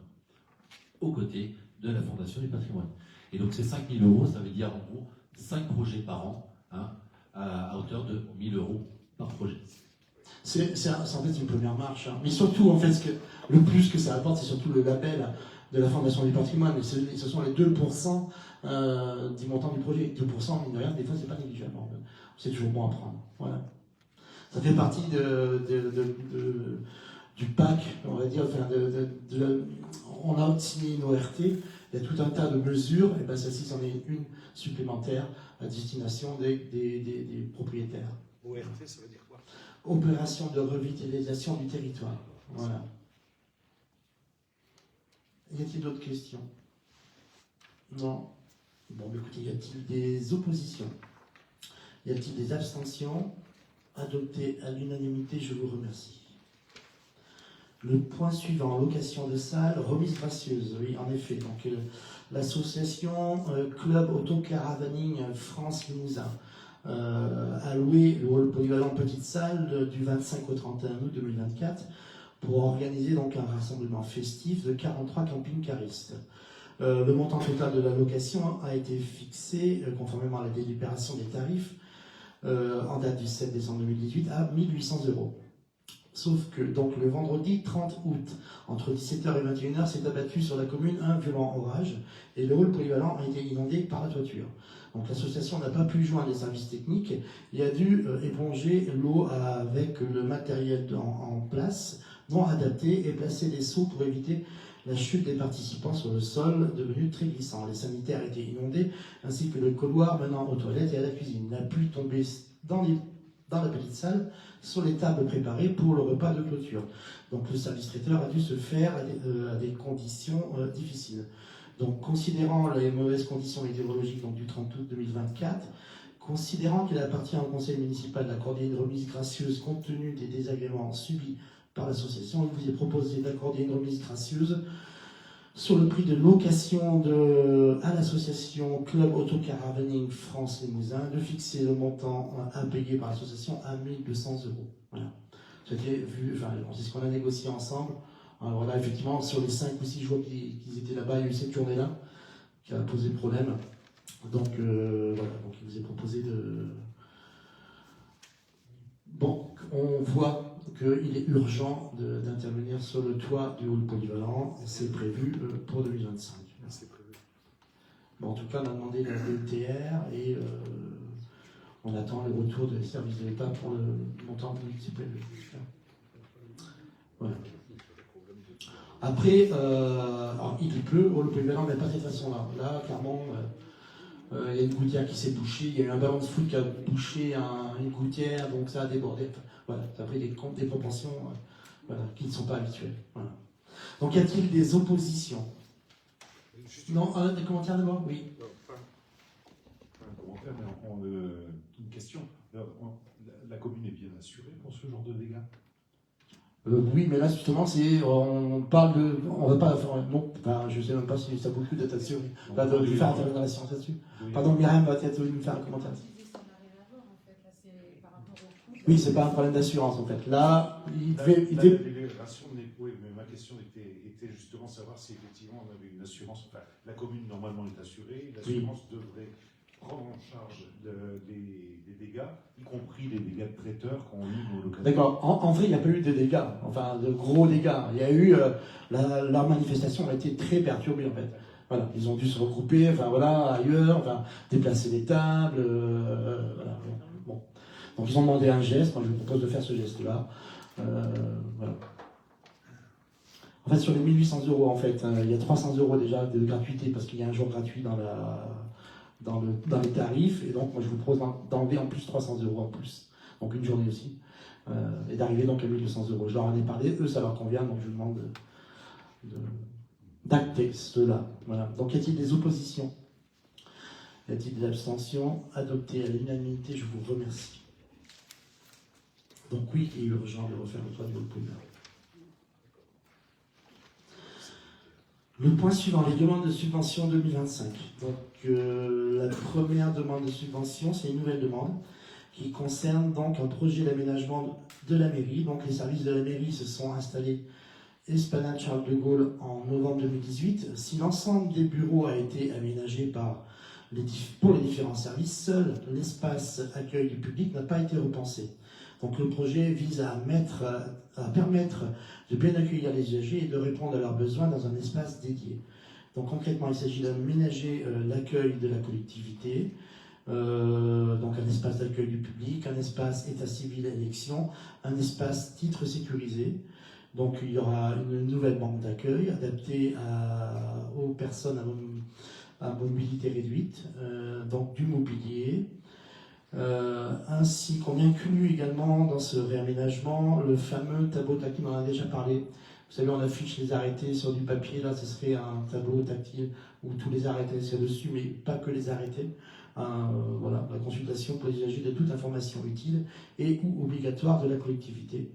aux côtés de la Fondation du patrimoine. Et donc ces 5 000 euros, ça veut dire en gros 5 projets par an, hein, à hauteur de 1 000 euros par projet. C'est en fait une première marche. Hein. Mais surtout, en fait, le plus que ça apporte, c'est surtout le label de la Fondation du patrimoine. Et ce sont les 2% du montant du projet. 2%, mine de rien, des fois, c'est pas négligeable. C'est toujours bon à prendre. Voilà. Ça fait partie du PAC, on va dire. Enfin, on a signé une ORT. Il y a tout un tas de mesures. Et bien, celle-ci, c'en est une supplémentaire à destination des propriétaires. ORT, ça veut dire quoi? Opération de revitalisation du territoire. Voilà. Y a-t-il d'autres questions? Non. Bon, écoutez, y a-t-il des oppositions? Y a-t-il des abstentions? Adopté à l'unanimité, je vous remercie. Le point suivant, location de salle, remise gracieuse. Oui, en effet. Donc, l'association Club Autocaravaning France Limousin a loué le hall polyvalent Petite Salle du 25 au 31 août 2024 pour organiser donc un rassemblement festif de 43 camping-caristes. Le montant total de la location a été fixé, conformément à la délibération des tarifs, en date du 7 décembre 2018, à 1 800 euros. Sauf que donc, le vendredi 30 août, entre 17h et 21h, s'est abattu sur la commune un violent orage et le hall polyvalent a été inondé par la toiture. Donc l'association n'a pas pu joindre les services techniques et a dû éponger l'eau avec le matériel en place, non adapté, et placer des seaux pour éviter la chute des participants sur le sol devenu très glissant. Les sanitaires étaient inondés, ainsi que le couloir menant aux toilettes et à la cuisine. La pluie tombait dans la petite salle, sur les tables préparées pour le repas de clôture. Donc le service traiteur a dû se faire à des conditions difficiles. Donc considérant les mauvaises conditions météorologiques donc, du 30 août 2024, considérant qu'il appartient au conseil municipal d'accorder une remise gracieuse compte tenu des désagréments subis par l'association, il vous est proposé d'accorder une remise gracieuse sur le prix de location à l'association Club Autocaravaning France Limousin, de fixer le montant à payer par l'association à 1 200 euros. Voilà. C'était vu, enfin, c'est ce qu'on a négocié ensemble. Alors là, effectivement, sur les 5 ou 6 jours qu'ils étaient là-bas, il y a eu cette journée-là qui a posé problème. Donc, voilà, donc il vous est proposé de... Bon, on voit qu'il est urgent d'intervenir sur le toit du hall polyvalent. C'est prévu pour 2025. C'est prévu. Bon, en tout cas, on a demandé la DETR et on attend le retour des services de l'État pour le montant municipal. Voilà. Après, alors, il pleut, le polyvalent, mais pas de cette façon-là. Là, clairement, il y a une gouttière qui s'est bouchée, il y a eu un ballon de foot qui a bouché une gouttière, donc ça a débordé. Enfin, voilà, ça a pris des proportions voilà, qui ne sont pas habituelles. Voilà. Donc, y a-t-il des oppositions? Non, des commentaires d'abord? Oui. Pas un commentaire, mais une question. La commune est bien assurée pour ce genre de dégâts? Oui, mais là justement, on parle de, on va pas faire, non, enfin, je sais même pas si ça vaut le coup d'être assuré, de faire intervenir la science là-dessus. Oui. Pardon, Myriam va peut-être nous faire un commentaire. Ça n'a rien à voir en fait, là c'est par rapport au coût. Oui, c'est pas un problème d'assurance en fait. Là, il La devait. délibération oui, mais ma question était justement savoir si effectivement on avait une assurance. Enfin, la commune normalement est assurée, l'assurance devrait prendre en charge des dégâts, y compris les dégâts de traiteurs qu'on a eu nos locataires. D'accord. En vrai, il n'y a pas eu de dégâts, enfin de gros dégâts. Il y a eu la manifestation a été très perturbée en fait. Voilà, ils ont dû se regrouper, enfin voilà, ailleurs, enfin déplacer les tables, voilà. Bon. Donc ils ont demandé un geste. Moi, je vous propose de faire ce geste-là. Voilà. En fait, sur les 1 800 euros, en fait, il y a 300 euros déjà de gratuité parce qu'il y a un jour gratuit dans les tarifs. Et donc, moi, je vous propose d'enlever en plus 300 euros en plus. Donc, une journée aussi. Et d'arriver donc à 1 200 euros. Je leur en ai parlé. Eux, ça leur convient. Donc, je vous demande d'acter cela. Voilà. Donc, y a-t-il des oppositions? Y a-t-il des abstentions? Adopté à l'unanimité, je vous remercie. Donc, oui, il est urgent de refaire le toit du hall polyvalent. Le point suivant, les demandes de subvention 2025. Donc, la première demande de subvention, c'est une nouvelle demande. qui concerne donc un projet d'aménagement de la mairie. Donc les services de la mairie se sont installés Esplanade Charles de Gaulle en novembre 2018. Si l'ensemble des bureaux a été aménagé pour les différents services, seul l'espace accueil du public n'a pas été repensé. Donc le projet vise à permettre de bien accueillir les usagers et de répondre à leurs besoins dans un espace dédié. Donc concrètement, il s'agit d'aménager l'accueil de la collectivité, donc un espace d'accueil du public, un espace état civil élection, un espace titre sécurisé. Donc il y aura une nouvelle banque d'accueil adaptée aux personnes à mobilité réduite, donc du mobilier, ainsi qu'on inclut également dans ce réaménagement le fameux tableau tactile, on en a déjà parlé. Vous savez, on affiche les arrêtés sur du papier, là ce serait un tableau tactile où tous les arrêtés seraient dessus, mais pas que les arrêtés. Voilà, la consultation pour les usagers de toute information utile et ou obligatoire de la collectivité.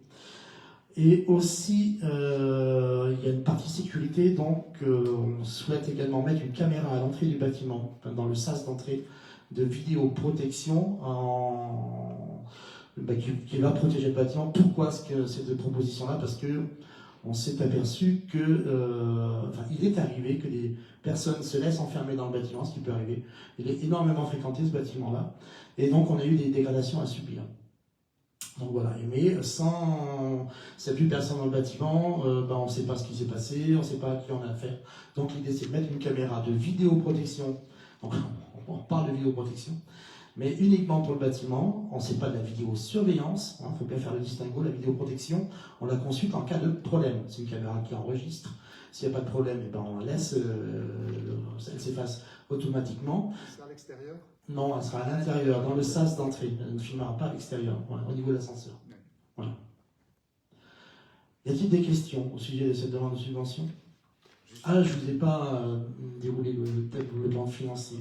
Et aussi, il y a une partie sécurité, donc on souhaite également mettre une caméra à l'entrée du bâtiment, dans le sas d'entrée de vidéoprotection qui va protéger le bâtiment. Pourquoi cette proposition-là? Parce que on s'est aperçu il est arrivé que des personnes se laissent enfermer dans le bâtiment, ce qui peut arriver. Il est énormément fréquenté ce bâtiment-là, et donc on a eu des dégradations à subir. Donc voilà, mais s'il n'y a plus personne dans le bâtiment, on ne sait pas ce qui s'est passé, on ne sait pas à qui on a affaire. Donc l'idée c'est de mettre une caméra de vidéoprotection, donc on parle de vidéoprotection, mais uniquement pour le bâtiment. On ne sait pas de la vidéosurveillance, il faut bien faire le distinguo. La vidéoprotection, on la consulte en cas de problème. C'est une caméra qui enregistre. S'il n'y a pas de problème, on laisse, elle s'efface automatiquement. C'est à l'extérieur? Non, elle sera à l'intérieur, dans le sas d'entrée. Elle ne filmera pas à l'extérieur, voilà, au niveau de l'ascenseur. Voilà. Y a-t-il des questions au sujet de cette demande de subvention? Ah, je ne vous ai pas déroulé le plan financier.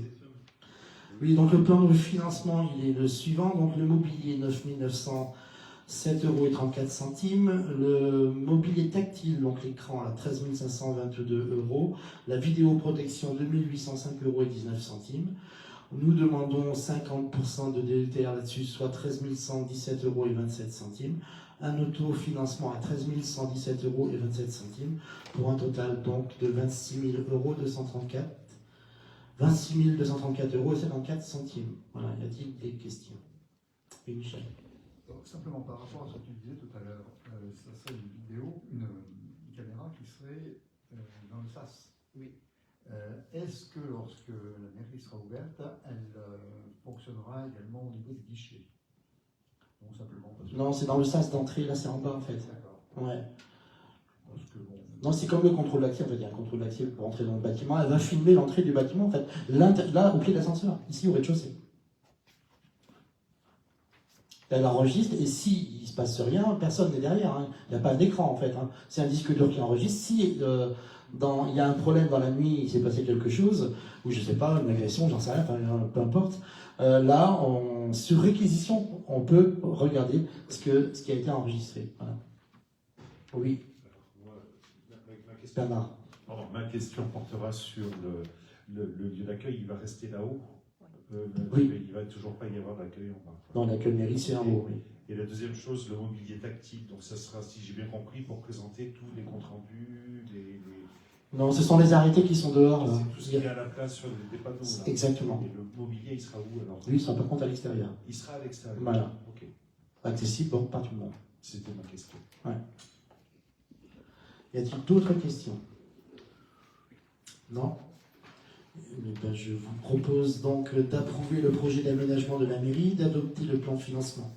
Oui, donc le plan de financement, il est le suivant. Donc le mobilier, 9 907,34 €. Le mobilier tactile, donc l'écran, à 13 522 €. La vidéoprotection, 2 805,19 €. Nous demandons 50% de DETR là-dessus, soit 13 117,27 €. Un autofinancement à 13 117,27 €, pour un total donc de 26 234 234,54 €. Voilà, y a-t-il des questions? Oui, Michel. Donc, simplement par rapport à ce que tu disais tout à l'heure, ça serait une vidéo, une caméra qui serait dans le sas. Oui. Est-ce que lorsque la mairie sera ouverte, elle fonctionnera également au niveau des guichets? Non, simplement parce que... Non, c'est dans le sas d'entrée, là c'est en bas en fait. D'accord. Ouais. Parce que, bon... Non, c'est comme le contrôle d'accès, en fait, il y a un contrôle d'accès pour entrer dans le bâtiment, elle va filmer l'entrée du bâtiment en fait, là au pied de l'ascenseur, ici au rez-de-chaussée. Elle enregistre, et s'il ne se passe rien, personne n'est derrière, hein. Il n'y a pas d'écran en fait, hein. C'est un disque dur qui enregistre. Si il y a un problème dans la nuit, il s'est passé quelque chose, ou je ne sais pas, une agression, j'en sais rien, peu importe, là, sur réquisition, on peut regarder ce qui a été enregistré. Voilà. Oui. Bernard. Ma question portera sur le lieu d'accueil. Il va rester là-haut. Oui. Il ne va toujours pas y avoir d'accueil en bas. Non, l'accueil mairie, c'est en haut, oui. Et la deuxième chose, le mobilier tactile. Donc ça sera, si j'ai bien compris, pour présenter tous les comptes rendus, Non, ce sont les arrêtés qui sont dehors. Là. C'est tout ce qui est à la place sur des panneaux. Là. Exactement. Et le mobilier, il sera où alors? Lui, il sera par contre à l'extérieur. Il sera à l'extérieur. Voilà. Ok. Accessible donc par tout le monde. C'était ma question. Ouais. Y a-t-il d'autres questions? Non? Je vous propose donc d'approuver le projet d'aménagement de la mairie, d'adopter le plan de financement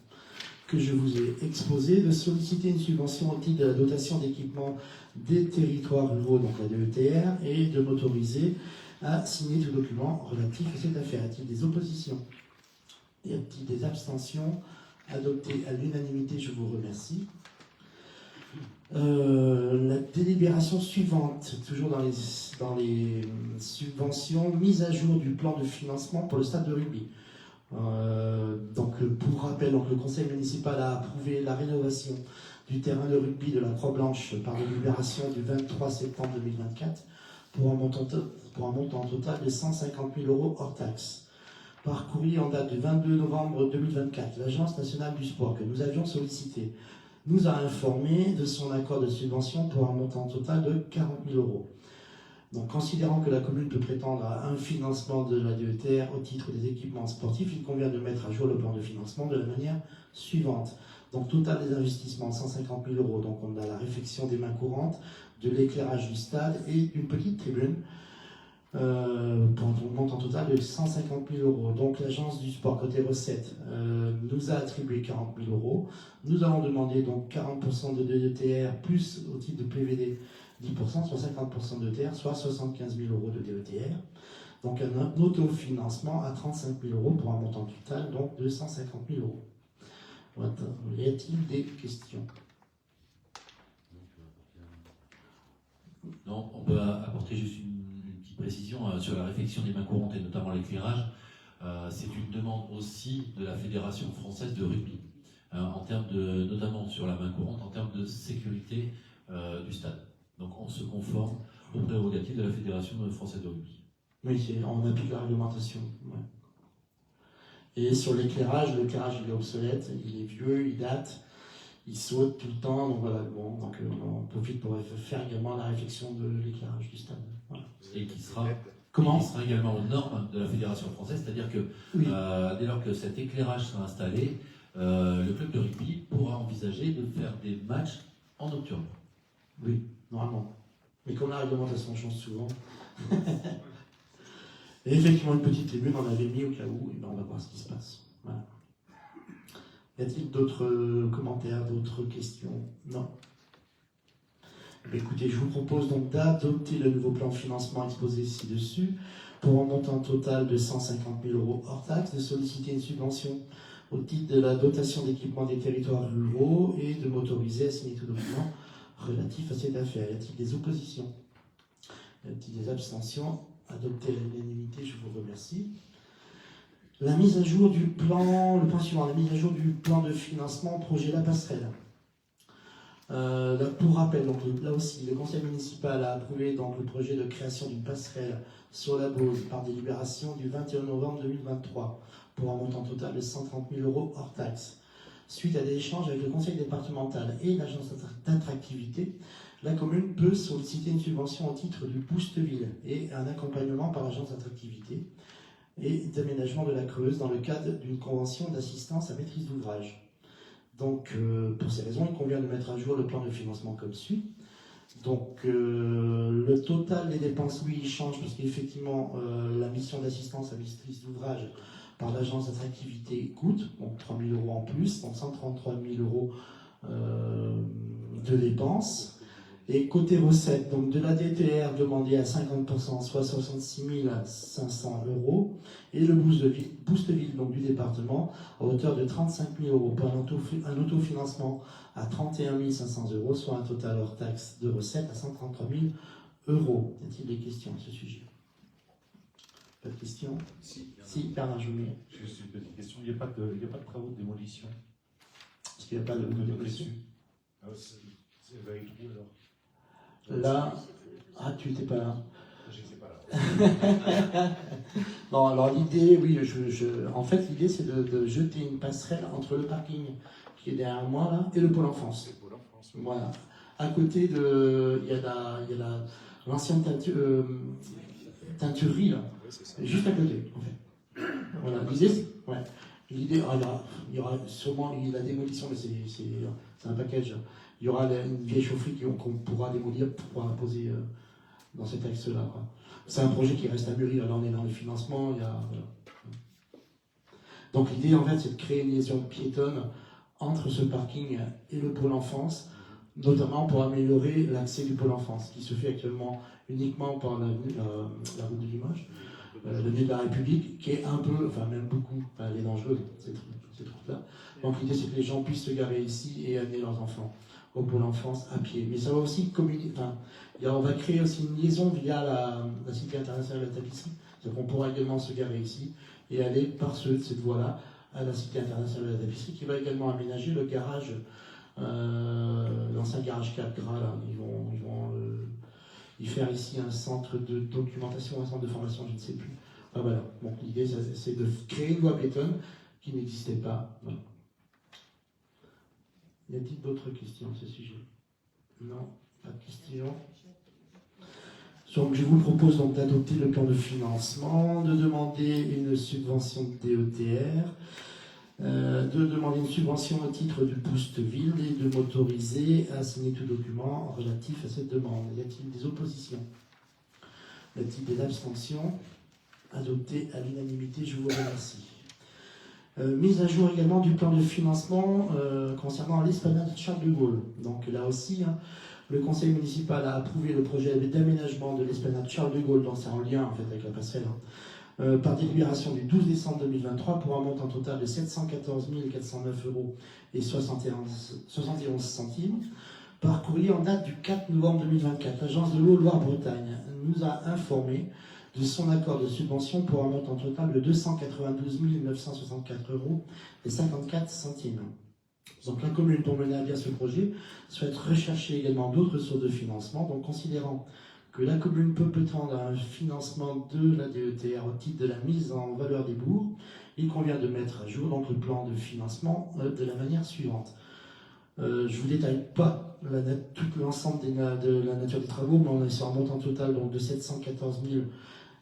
que je vous ai exposé, de solliciter une subvention au titre de la dotation d'équipement des territoires ruraux, donc la DETR, et de m'autoriser à signer tout document relatif à cette affaire. Y a-t-il des oppositions? Y a-t-il des abstentions? Adopté à l'unanimité, je vous remercie. La délibération suivante, toujours dans les subventions, mise à jour du plan de financement pour le stade de rugby. Donc, pour rappel, donc, le conseil municipal a approuvé la rénovation du terrain de rugby de la Croix-Blanche par délibération du 23 septembre 2024 pour un montant total de 150 000 € hors taxe. par courrier en date du 22 novembre 2024, l'Agence nationale du sport que nous avions sollicité nous a informé de son accord de subvention pour un montant total de 40 000 euros. Donc, considérant que la commune peut prétendre à un financement de la DETR au titre des équipements sportifs, il convient de mettre à jour le plan de financement de la manière suivante. Donc, total des investissements, 150 000 euros. Donc, on a la réfection des mains courantes, de l'éclairage du stade et d'une petite tribune pour un montant total de 150 000 euros. Donc, l'agence du sport côté recettes nous a attribué 40 000 euros. Nous allons demander donc 40% de DETR plus au titre de PVD 10%, soit 50% de DETR, soit 75 000 euros de DETR. Donc, un autofinancement à 35 000 euros pour un montant total donc de 150 000 euros. Voilà. Y a-t-il des questions? Non, on peut apporter juste une petite précision sur la réfection des mains courantes et notamment l'éclairage. C'est une demande aussi de la Fédération française de rugby, en termes de, notamment sur la main courante, en termes de sécurité du stade. Donc on se conforme aux prérogatives de la Fédération française de rugby. Oui, on applique la réglementation. Ouais. Et sur l'éclairage, il est obsolète, il est vieux, il date, il saute tout le temps, donc voilà, bon, donc on profite pour faire également la réflexion de l'éclairage du stade. Voilà. Et qui sera, Comment qui sera également aux normes de la Fédération française, c'est-à-dire que Oui. dès lors que cet éclairage sera installé, le club de rugby pourra envisager de faire des matchs en nocturne. Oui, normalement. Mais comme la réglementation change souvent. Et effectivement, une petite tribune, on avait mis au cas où, et ben on va voir ce qui se passe. Voilà. Y a-t-il d'autres commentaires, d'autres questions? Non. Écoutez, je vous propose donc d'adopter le nouveau plan de financement exposé ci-dessus pour un montant total de 150 000 euros hors taxe, de solliciter une subvention au titre de la dotation d'équipement des territoires ruraux et de m'autoriser à signer tout document relatif à cette affaire. Y a-t-il des oppositions? Y a-t-il des abstentions? Adopté à l'unanimité, je vous remercie. La mise à jour du plan, le point suivant, la mise à jour du plan de financement projet La Passerelle. Pour rappel, donc, là aussi, le conseil municipal a approuvé donc, le projet de création d'une passerelle sur la Beauce par délibération du 21 novembre 2023 pour un montant total de 130 000 euros hors taxe. Suite à des échanges avec le conseil départemental et l'agence d'attractivité, la commune peut solliciter une subvention au titre du Boost Ville et un accompagnement par l'agence d'attractivité et d'aménagement de la Creuse dans le cadre d'une convention d'assistance à maîtrise d'ouvrage. Donc, pour ces raisons, il convient de mettre à jour le plan de financement comme suit. Donc, le total des dépenses, oui, il change parce qu'effectivement, la mission d'assistance à maîtrise d'ouvrage par l'agence d'attractivité coûte, donc 3 000 euros en plus, donc 133 000 euros de dépenses. Et côté recettes, donc de la DTR demandée à 50%, soit 66 500 euros, et le Boost Ville donc du département à hauteur de 35 000 euros pour un autofinancement à 31 500 euros, soit un total hors taxe de recettes à 133 000 euros. Y a-t-il des questions à ce sujet? Pas de questions? Si, Bernard Joumet. Juste une petite question. Il n'y a pas de travaux de démolition? Parce qu'il n'y a pas de démolition. Ah, c'est va être où alors? Là, ah, tu n'étais pas là. J'étais pas là. Non, alors l'idée, oui, en fait, l'idée, c'est de jeter une passerelle entre le parking qui est derrière moi, là, et le pôle enfance. C'est pour l'enfance. Voilà. À côté il y a l'ancienne teinturerie, là, Oui, c'est ça. juste à côté, en fait. Voilà, l'idée, ouais. L'idée, il y aura sûrement la démolition, mais c'est un package. Il y aura une vieille chaufferie qu'on pourra démolir pour pouvoir poser dans cet axe-là. C'est un projet qui reste à mûrir. Là, on est dans le financement. Voilà. Donc l'idée, en fait, c'est de créer une liaison piétonne entre ce parking et le pôle enfance, notamment pour améliorer l'accès du pôle enfance, qui se fait actuellement uniquement par la route de Limoges, l'avenue de la République, qui est un peu, enfin même beaucoup, elle est dangereuse, cette route-là. Donc l'idée, c'est que les gens puissent se garer ici et amener leurs enfants au pôle enfance à pied. Mais ça va aussi communiquer, on va créer aussi une liaison via la Cité internationale de la tapisserie. C'est-à-dire qu'on pourra également se garer ici et aller par cette voie-là à la Cité internationale de la tapisserie, qui va également aménager le garage, l'ancien garage 4 Gras. Là. Ils vont y faire ici un centre de documentation, un centre de formation, je ne sais plus, Enfin, voilà. Donc l'idée, c'est de créer une loi piétonne qui n'existait pas. Voilà. Y a-t-il d'autres questions à ce sujet? Non, pas de questions. Donc, je vous propose donc d'adopter le plan de financement, de demander une subvention de DETR, de demander une subvention au titre du Boost Ville et de m'autoriser à signer tout document relatif à cette demande. Y a-t-il des oppositions? Y a-t-il des abstentions? Adopté à l'unanimité, je vous remercie. Mise à jour également du plan de financement concernant l'esplanade Charles de Gaulle. Donc là aussi, le conseil municipal a approuvé le projet d'aménagement de l'esplanade Charles de Gaulle, donc c'est en lien en fait avec la passerelle, par délibération du 12 décembre 2023 pour un montant total de 714 409 € et 71 centimes. Par courrier en date du 4 novembre 2024, l'agence de l'eau Loire-Bretagne nous a informé de son accord de subvention pour un montant total de 292 964 € et 54 centimes. Donc la commune, pour mener à bien ce projet, souhaite rechercher également d'autres sources de financement. Donc considérant que la commune peut prétendre à un financement de la DETR au titre de la mise en valeur des bourgs, il convient de mettre à jour donc, le plan de financement de la manière suivante. Je ne vous détaille pas tout l'ensemble de la nature des travaux, mais on est sur un montant total donc, de 714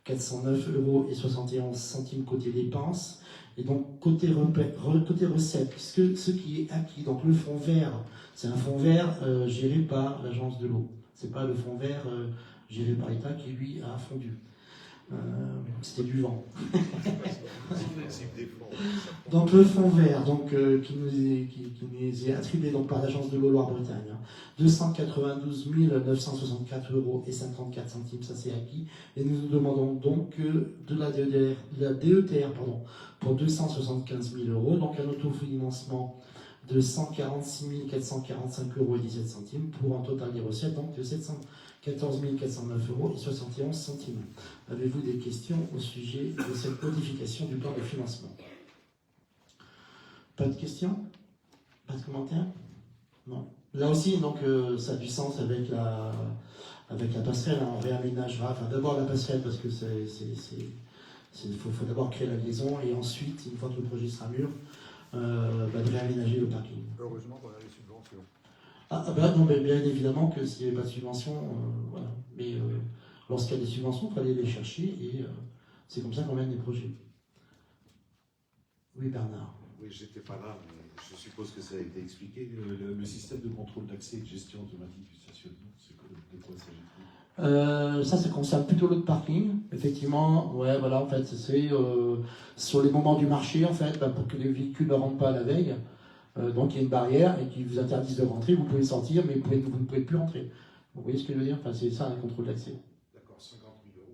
409 € et 71 centimes côté dépenses. Et donc, côté recettes, ce qui est acquis, donc le fonds vert, c'est un fonds vert géré par l'agence de l'eau. Ce n'est pas le fonds vert géré par l'État qui, lui, a fondu. C'était du vent. Donc, le fonds vert, donc, qui nous est attribué donc, par l'agence de l'eau Loire-Bretagne, 292 964 € et 54 centimes, ça c'est acquis. Et nous demandons donc de la DETR pour 275 000 €, donc un autofinancement de 146 445 € et 17 centimes pour un total des recettes donc de 714 409 € et 71 centimes. Avez-vous des questions au sujet de cette modification du plan de financement? Pas de questions? Pas de commentaires? Non. Là aussi, donc, ça a du sens avec la passerelle. On réaménagera. Enfin, d'abord la passerelle parce que il faut d'abord créer la liaison et ensuite, une fois que le projet sera mûr, de réaménager le parking. Heureusement qu'on a les subventions. Non, mais bien évidemment que s'il n'y avait pas de subvention, voilà. Mais lorsqu'il y a des subventions, il faut aller les chercher et c'est comme ça qu'on mène des projets. Oui, Bernard. Oui, j'étais pas là, mais je suppose que ça a été expliqué. Le système de contrôle d'accès et de gestion automatique du stationnement, de quoi s'agit-il? Ça concerne plutôt l'autre parking, effectivement. Ouais, voilà, en fait, c'est sur les moments du marché, en fait, pour que les véhicules ne rentrent pas à la veille. Donc, il y a une barrière et qui vous interdisent de rentrer. Vous pouvez sortir, mais vous ne pouvez plus rentrer. Vous voyez ce que je veux dire? Enfin, c'est ça, un contrôle d'accès. D'accord, 50 000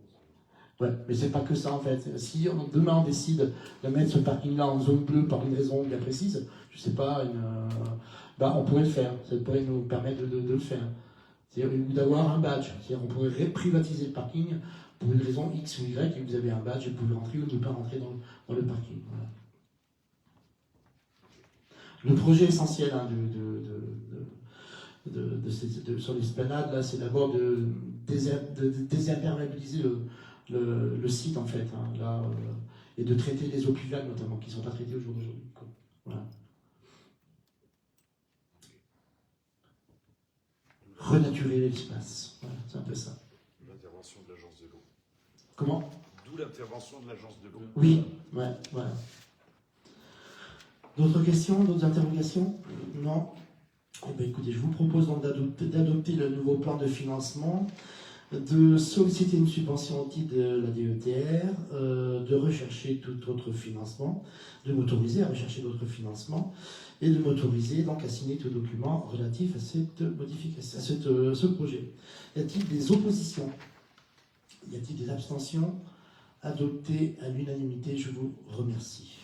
€. Ouais, mais c'est pas que ça, en fait. Si demain on décide de mettre ce parking-là en zone bleue par une raison bien précise, je sais pas, on pourrait le faire. Ça pourrait nous permettre de le faire. Ou d'avoir un badge. C'est-à-dire on pourrait privatiser le parking pour une raison X ou Y, et vous avez un badge, vous pouvez rentrer ou ne pas rentrer dans le parking. Voilà. Le projet essentiel sur l'esplanade, là, c'est d'abord de désimperméabiliser le site, en fait, et de traiter les eaux pluviales, notamment, qui ne sont pas traitées au jour d'aujourd'hui. Voilà. Renaturer l'espace. Voilà, c'est un peu ça. L'intervention de l'agence de l'eau. Comment? D'où l'intervention de l'agence de l'eau. Oui, ouais, voilà. D'autres questions, d'autres interrogations? Non? Eh bien, écoutez, je vous propose donc d'adopter le nouveau plan de financement, de solliciter une subvention au titre de la DETR, de rechercher tout autre financement, de m'autoriser à rechercher d'autres financements et de m'autoriser donc à signer tout document relatif à cette modification, à ce projet. Y a-t-il des oppositions? Y a-t-il des abstentions? Adopté à l'unanimité, je vous remercie.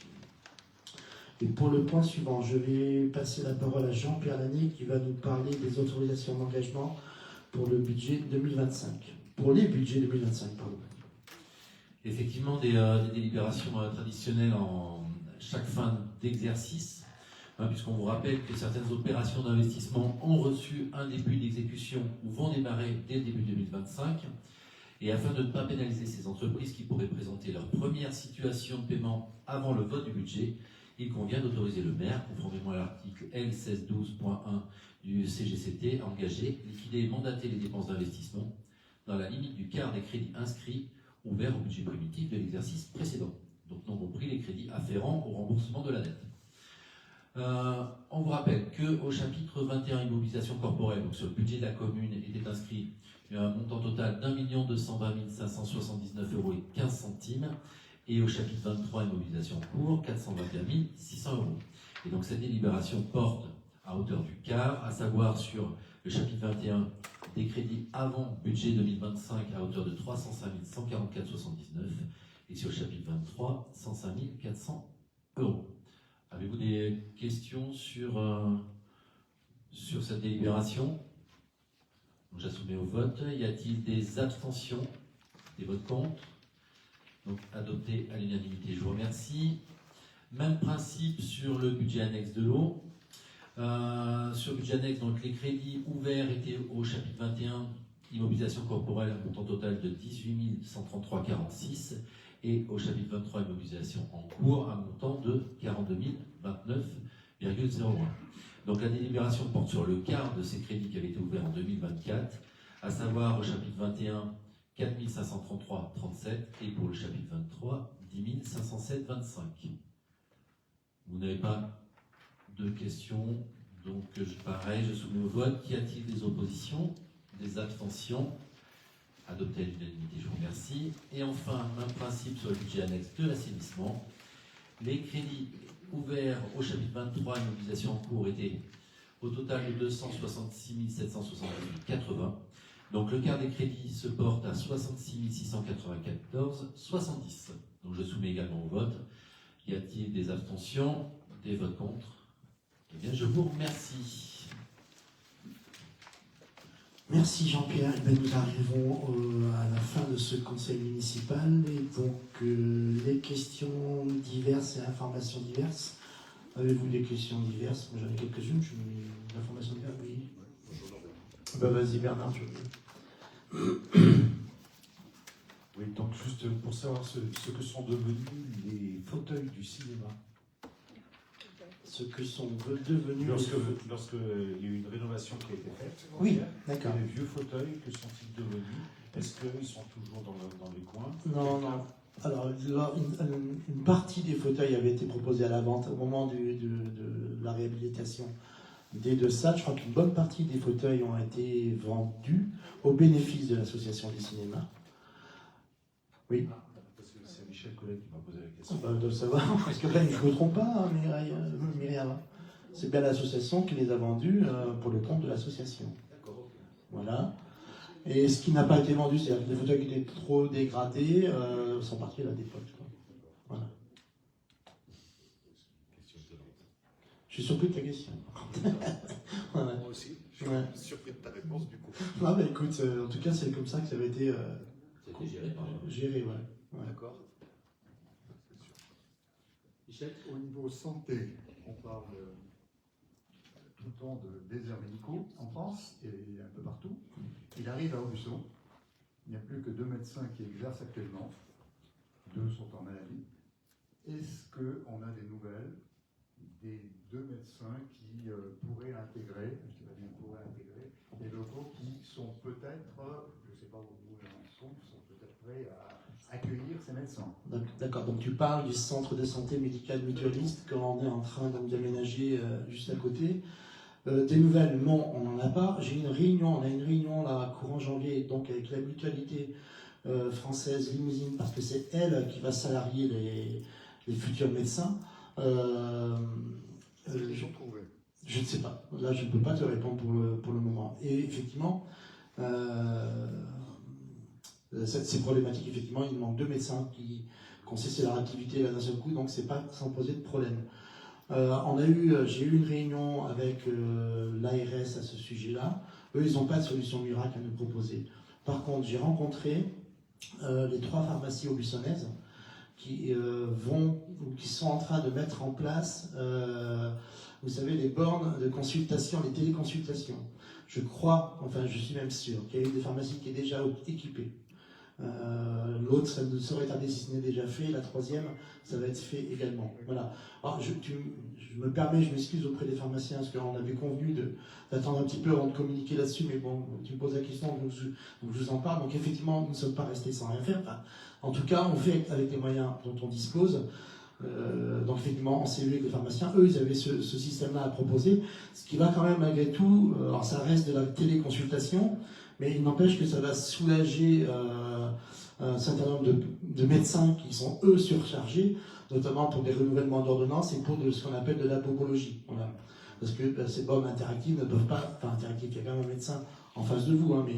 Et pour le point suivant, je vais passer la parole à Jean-Pierre Lanier qui va nous parler des autorisations d'engagement pour le budget 2025. Pour les budgets 2025, pardon. Effectivement, des délibérations traditionnelles en chaque fin d'exercice, puisqu'on vous rappelle que certaines opérations d'investissement ont reçu un début d'exécution ou vont démarrer dès le début 2025. Et afin de ne pas pénaliser ces entreprises qui pourraient présenter présenter leur première situation de paiement avant le vote du budget, il convient d'autoriser le maire, conformément à l'article L 1612.1 du CGCT, à engager, liquider et mandater les dépenses d'investissement dans la limite du quart des crédits inscrits ouverts au budget primitif de l'exercice précédent, donc non compris les crédits afférents au remboursement de la dette. On vous rappelle qu'au chapitre 21 immobilisation corporelle, donc sur le budget de la commune, était inscrit un montant total d'1 220 579 € et 15 centimes, et au chapitre 23 immobilisation en cours, 421 600 €. Et donc cette délibération porte à hauteur du quart, à savoir sur le chapitre 21 des crédits avant budget 2025 à hauteur de 305 144,79 et sur le chapitre 23, 105 400 €. Avez-vous des questions sur cette délibération? Donc, je la soumets au vote. Y a-t-il des abstentions? Des votes contre? Donc adopté à l'unanimité, je vous remercie. Même principe sur le budget annexe de l'eau. Sur le budget annexe, donc les crédits ouverts étaient au chapitre 21, immobilisation corporelle, un montant total de 18 133,46 et au chapitre 23, immobilisation en cours, un montant de 42 029,01. Donc la délibération porte sur le quart de ces crédits qui avaient été ouverts en 2024, à savoir au chapitre 21, 4 533,37 et pour le chapitre 23, 10 507,25. Vous n'avez pas de questions, donc pareil, je soumets au vote. Y a-t-il des oppositions, des abstentions? Adopté à l'unanimité, je vous remercie. Et enfin, même principe sur le budget annexe de l'assainissement. Les crédits ouverts au chapitre 23, immobilisation en cours, étaient au total de 266 778,80. Donc le quart des crédits se porte à 66 694,70. Donc je soumets également au vote. Y a-t-il des abstentions, des votes contre? Eh bien, je vous remercie. Merci Jean-Pierre. Eh bien, nous arrivons à la fin de ce conseil municipal et donc les questions diverses et informations diverses. Avez-vous des questions diverses? Moi j'en ai quelques-unes. L'information diverse, oui. Vas-y Bernard. Oui, donc juste pour savoir ce que sont devenus les fauteuils du cinéma. Ce que sont devenus... Lorsque il y a eu une rénovation qui a été faite. Oui, d'accord. Les vieux fauteuils, que sont-ils devenus? Est-ce qu'ils sont toujours dans les coins? Non. Alors, une partie des fauteuils avait été proposée à la vente au moment de la réhabilitation des deux salles. Je crois qu'une bonne partie des fauteuils ont été vendus au bénéfice de l'association des cinémas. Oui. Parce que c'est Michel Collet qui m'a posé la question. De le savoir, parce que là, je ne me trompe pas, Myriam. C'est bien l'association qui les a vendus pour le compte de l'association. D'accord, ok. Voilà. Et ce qui n'a pas été vendu, c'est-à-dire que les fauteuils qui étaient trop dégradés sont partis à la dépote. Voilà. Je suis surpris de ta question. Moi aussi, je suis surpris de ta réponse du coup. Ah bah écoute, en tout cas, c'est comme ça que ça avait été C'était géré par géré, ouais. D'accord. Michel? Au niveau santé, on parle tout le temps de déserts médicaux en France et un peu partout. Il arrive à Aubusson, il n'y a plus que 2 médecins qui exercent actuellement, 2 sont en maladie. Est-ce qu'on a des nouvelles des 2 médecins qui pourraient intégrer, je dirais bien pourraient intégrer, des locaux qui sont peut-être, je ne sais pas où ils en sont peut-être prêts à accueillir ces médecins? D'accord, donc tu parles du centre de santé médical mutualiste qu'on est en train d'aménager juste à côté. Des nouvelles, non, on n'en a pas. On a une réunion là, courant janvier, donc avec la mutualité française Limousine, parce que c'est elle qui va salarier les futurs médecins. Je ne sais pas. Là, je ne peux pas te répondre pour le moment. Et effectivement, c'est problématique. Effectivement, il manque 2 médecins qui ont cessé leur activité là d'un seul coup, donc c'est pas sans poser de problème. J'ai eu une réunion avec l'ARS à ce sujet-là. Eux, ils n'ont pas de solution miracle à nous proposer. Par contre, j'ai rencontré les 3 pharmacies aubusonnaises qui sont en train de mettre en place, vous savez, les bornes de consultation, les téléconsultations. Je crois, enfin je suis même sûr, qu'il y a une des pharmacies qui est déjà équipée. L'autre, ça ne saurait tarder si ce n'est déjà fait. La troisième, ça va être fait également. Voilà. Alors, je me permets, je m'excuse auprès des pharmaciens, parce qu'on avait convenu d'attendre un petit peu avant de communiquer là-dessus, mais bon, tu me poses la question, donc je vous en parle. Donc effectivement, nous ne sommes pas restés sans rien faire. Enfin, en tout cas, on fait avec les moyens dont on dispose. Donc effectivement, en CE avec les pharmaciens, eux, ils avaient ce système-là à proposer, ce qui va quand même malgré tout, alors ça reste de la téléconsultation, mais il n'empêche que ça va soulager un certain nombre de médecins qui sont eux surchargés, notamment pour des renouvellements d'ordonnances et pour ce qu'on appelle de la bobologie. Voilà. Parce que ces bombes interactives ne peuvent pas, enfin interactives, il y a quand même un médecin en face de vous, hein, mais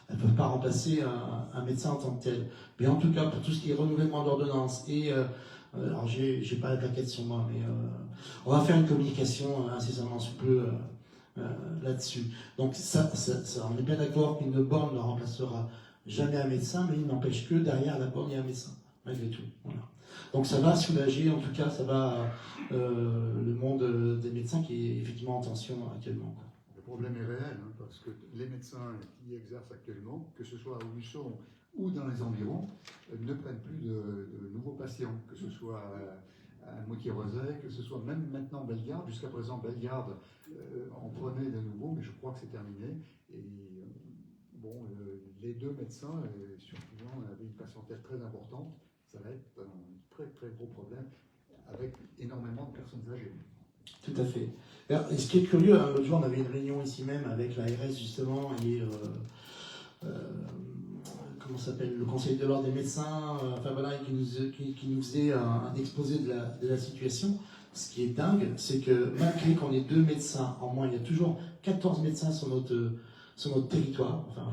elles ne peuvent pas remplacer un médecin en tant que tel. Mais en tout cas, pour tout ce qui est renouvellement d'ordonnances et alors, j'ai pas la plaquette sur moi, mais on va faire une communication incessamment sous peu là-dessus. Donc, on est bien d'accord qu'une borne ne remplacera jamais un médecin, mais il n'empêche que derrière la borne, il y a un médecin, malgré tout. Voilà. Donc, ça va soulager, en tout cas, ça va le monde des médecins qui est effectivement en tension actuellement. Le problème est réel, hein, parce que les médecins qui exercent actuellement, que ce soit à Aubusson ou dans les environs, ne prennent plus de nouveaux patients, que ce soit à Moutier-Rosay, que ce soit même maintenant Bellegarde. Jusqu'à présent, Bellegarde, on prenait de nouveaux, mais je crois que c'est terminé. Et bon, les deux médecins, surtout, on avait une patientèle très importante. Ça va être un très très gros problème avec énormément de personnes âgées. Tout à fait. Alors, et ce qui est curieux, hein, l'autre jour, on avait une réunion ici même avec l'ARS justement et comment s'appelle, le Conseil de l'ordre des médecins, enfin voilà, qui nous faisait un exposé de la situation. Ce qui est dingue, c'est que malgré qu'on ait 2 médecins en moins, il y a toujours 14 médecins sur notre territoire, enfin,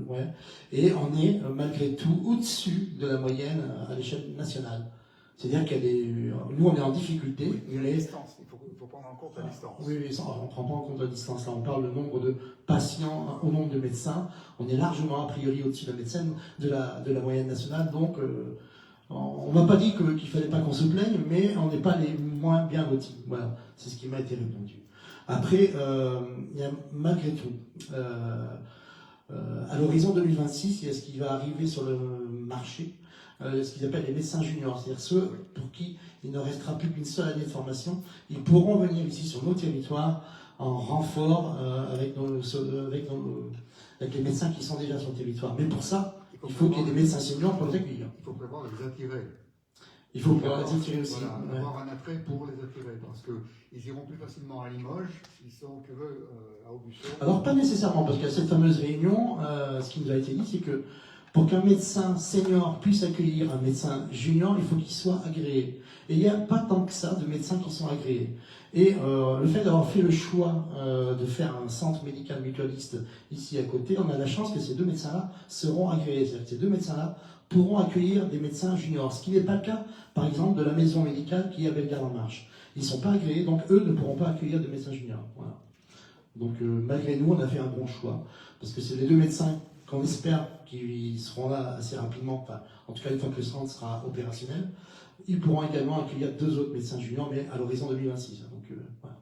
ouais, et on est malgré tout au-dessus de la moyenne à l'échelle nationale. C'est-à-dire qu'il y a nous on est en difficulté. Oui, il y a la distance, il faut prendre en compte la distance. Oui, on ne prend pas en compte la distance. Là, on parle du nombre de patients au nombre de médecins. On est largement, a priori, au-dessus de la moyenne nationale. Donc, on ne m'a pas dit qu'il ne fallait pas qu'on se plaigne, mais on n'est pas les moins bien lotis. Voilà, c'est ce qui m'a été répondu. Après, il y a malgré tout, à l'horizon 2026, il y a ce qui va arriver sur le marché, ce qu'ils appellent les médecins juniors, c'est-à-dire ceux pour qui il ne restera plus qu'une seule année de formation. Ils pourront venir ici sur nos territoires en renfort avec les médecins qui sont déjà sur le territoire. Mais pour ça, il faut qu'il y ait des médecins seniors pour les accueillir. Il faut prévoir de les attirer. Il faut pouvoir les attirer aussi. Voilà, avoir un attrait pour les attirer, parce qu'ils iront plus facilement à Limoges s'ils sont à Aubusson. Alors pas nécessairement, parce qu'à cette fameuse réunion, ce qui nous a été dit, c'est que pour qu'un médecin senior puisse accueillir un médecin junior, il faut qu'il soit agréé. Et il n'y a pas tant que ça de médecins qui sont agréés. Et le fait d'avoir fait le choix de faire un centre médical mutualiste ici à côté, on a la chance que ces 2 médecins-là seront agréés. C'est-à-dire que ces 2 médecins-là pourront accueillir des médecins juniors, ce qui n'est pas le cas, par exemple, de la maison médicale qui est à Bellegarde en Marche. Ils ne sont pas agréés, donc eux ne pourront pas accueillir de médecins juniors. Voilà. Donc malgré nous, on a fait un bon choix, parce que c'est les 2 médecins qu'on espère qu'ils seront là assez rapidement, enfin, en tout cas une fois que le centre sera opérationnel. Ils pourront également accueillir 2 autres médecins juniors, mais à l'horizon 2026. Donc voilà.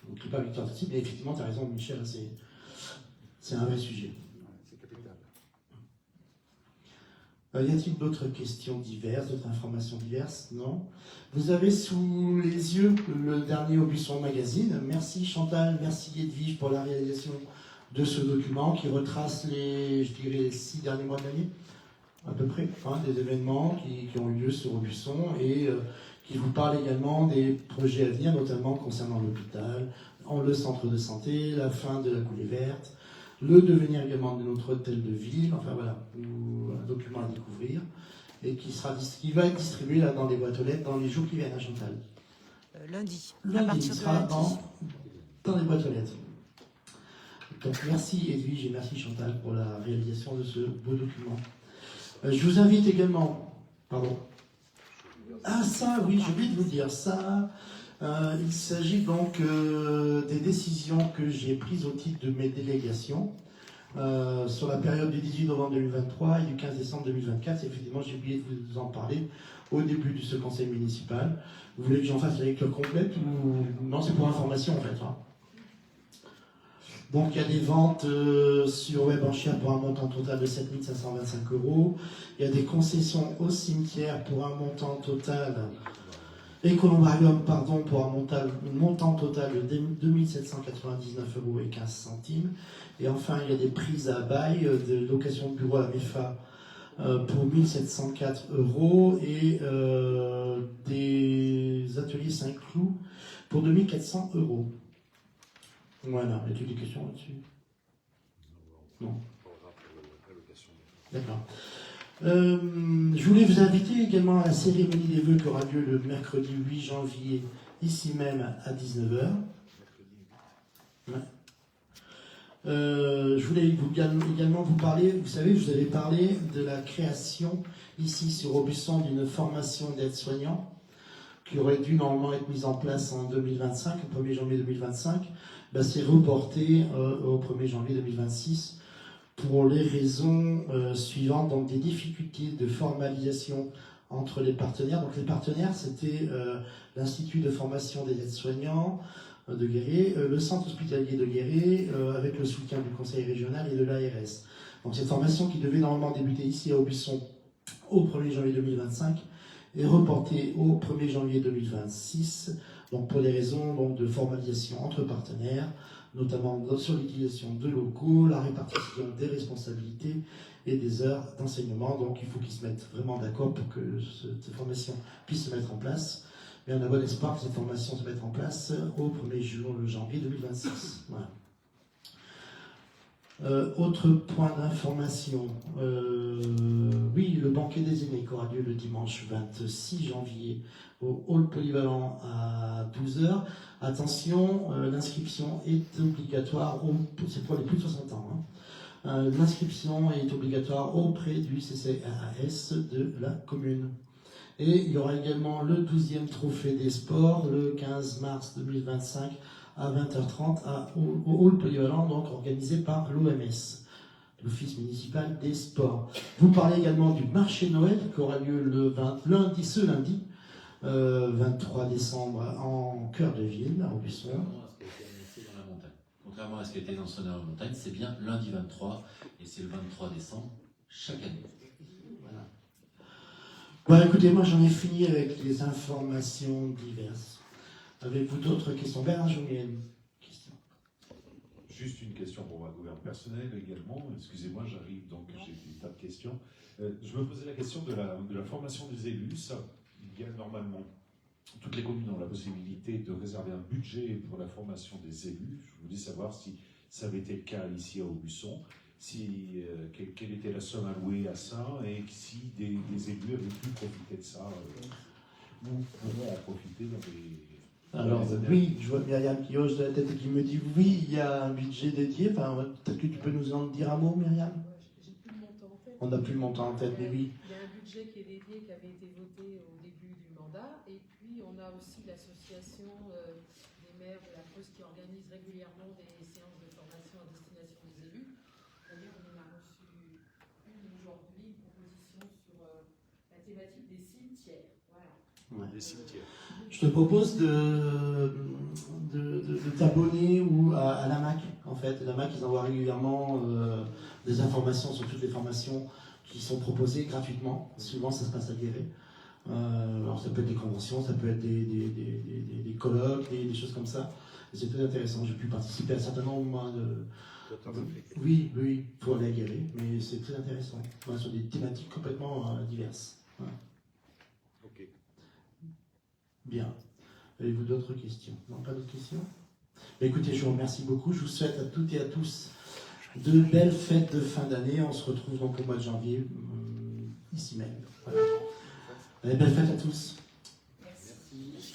Donc pas victoire tout de suite, mais effectivement, tu as raison, Michel, c'est un vrai sujet. C'est capital. Y a-t-il d'autres questions diverses, d'autres informations diverses? Non. Vous avez sous les yeux le dernier Aubusson Magazine. Merci Chantal, merci Edwige pour la réalisation de ce document qui retrace les 6 derniers mois de l'année, à peu près, hein, des événements qui ont eu lieu sur Aubusson et qui vous parle également des projets à venir, notamment concernant l'hôpital, le centre de santé, la fin de la coulée verte, le devenir également de notre hôtel de ville, enfin voilà, un document à découvrir, et qui va être distribué là, dans les boîtes aux lettres dans les jours qui viennent à Chantal. Lundi. Lundi, il sera dans les boîtes aux lettres. Donc merci Edwige et merci Chantal pour la réalisation de ce beau document. Je vous invite également, pardon. Ah ça, oui, j'ai oublié de vous dire ça. Il s'agit donc des décisions que j'ai prises au titre de mes délégations sur la période du 18 novembre 2023 et du 15 décembre 2024. Effectivement, j'ai oublié de vous en parler au début de ce conseil municipal. Vous voulez que j'en fasse la lecture complète ou non? C'est pour information en fait. Hein. Donc il y a des ventes sur Web Enchères pour un montant total de 7 525 €. Il y a des concessions au cimetière pour un montant total, et Columbarium, pardon, pour un montant total de 2 799,15 €. Et enfin, il y a des prises à bail de location de bureau à la MEFA pour 1 704 € et des ateliers Saint-Cloud pour 2 400 €. Voilà, y a-t-il des questions là-dessus? Non. D'accord. Je voulais vous inviter également à la cérémonie des vœux qui aura lieu le mercredi 8 janvier, ici même à 19 h. Ouais. Je voulais également vous parler, vous savez, je vous avais parlé de la création ici sur Aubusson d'une formation d'aide-soignants qui aurait dû normalement être mise en place en 2025, le 1er janvier 2025. Ben, c'est reporté au 1er janvier 2026 pour les raisons suivantes, donc des difficultés de formalisation entre les partenaires. Donc les partenaires, c'était l'Institut de formation des aides-soignants de Guéret, le centre hospitalier de Guéret, avec le soutien du conseil régional et de l'ARS. Donc cette formation qui devait normalement débuter ici à Aubusson au 1er janvier 2025 est reportée au 1er janvier 2026, donc pour des raisons donc, de formalisation entre partenaires, notamment sur l'utilisation de locaux, la répartition des responsabilités et des heures d'enseignement. Donc il faut qu'ils se mettent vraiment d'accord pour que cette formation puisse se mettre en place. Mais on a bon espoir que cette formation se mette en place au 1er janvier 2026. Voilà. Autre point d'information, oui, le banquet des aînés qui aura lieu le dimanche 26 janvier au hall polyvalent à 12 h. Attention, l'inscription est obligatoire, c'est pour les plus de 60 ans. Hein. L'inscription est obligatoire auprès du CCAS de la commune. Et il y aura également le 12e trophée des sports le 15 mars 2025 à 20h30 au hall polyvalent, donc organisé par l'OMS, l'Office municipal des sports. Vous parlez également du marché Noël qui aura lieu ce lundi 23 décembre en cœur de ville, à Aubusson. Contrairement à ce qui a été annoncé dans la montagne, c'est bien lundi 23 et c'est le 23 décembre chaque année. Voilà. Bon, écoutez, moi j'en ai fini avec les informations diverses. Avez-vous d'autres questions? Bernard Joumier, question. Juste une question pour ma gouverne personnelle également. Excusez-moi, j'arrive, donc j'ai des tas de questions. Je me posais la question de la formation des élus. Ça, il y a normalement, toutes les communes ont la possibilité de réserver un budget pour la formation des élus. Je voulais savoir si ça avait été le cas ici à Aubusson, quelle était la somme allouée à ça et si des élus avaient pu profiter de ça ou pourront en profiter dans les... Alors oui, je vois Myriam qui hoche de la tête et qui me dit oui, il y a un budget dédié. Enfin, peut-être que tu peux nous en dire un mot, Myriam? J'ai plus le montant en tête. On n'a plus le montant en tête, mais oui. Il y a un budget qui est dédié, qui avait été voté au début du mandat. Et puis, on a aussi l'association des maires de la Creuse qui organise régulièrement des séances de formation à destination des élus. D'ailleurs, on en a reçu une aujourd'hui, une proposition sur la thématique des cimetières. Voilà. Ouais. Des cimetières. Je te propose de t'abonner à la MAC, en fait. La MAC, ils envoient régulièrement des informations sur toutes les formations qui sont proposées gratuitement. Souvent, ça se passe à Guéret. Alors, ça peut être des conventions, ça peut être des colloques, des choses comme ça. Et c'est très intéressant. J'ai pu participer à certains nombres Oui, il faut aller à Guéret, mais c'est très intéressant. Voilà, sur des thématiques complètement diverses. Voilà. Ok. Bien. Avez-vous d'autres questions? Non, pas d'autres questions? Écoutez, je vous remercie beaucoup. Je vous souhaite à toutes et à tous de belles fêtes de fin d'année. On se retrouve donc au mois de janvier, ici même. Voilà. Allez, belles fêtes à tous. Merci.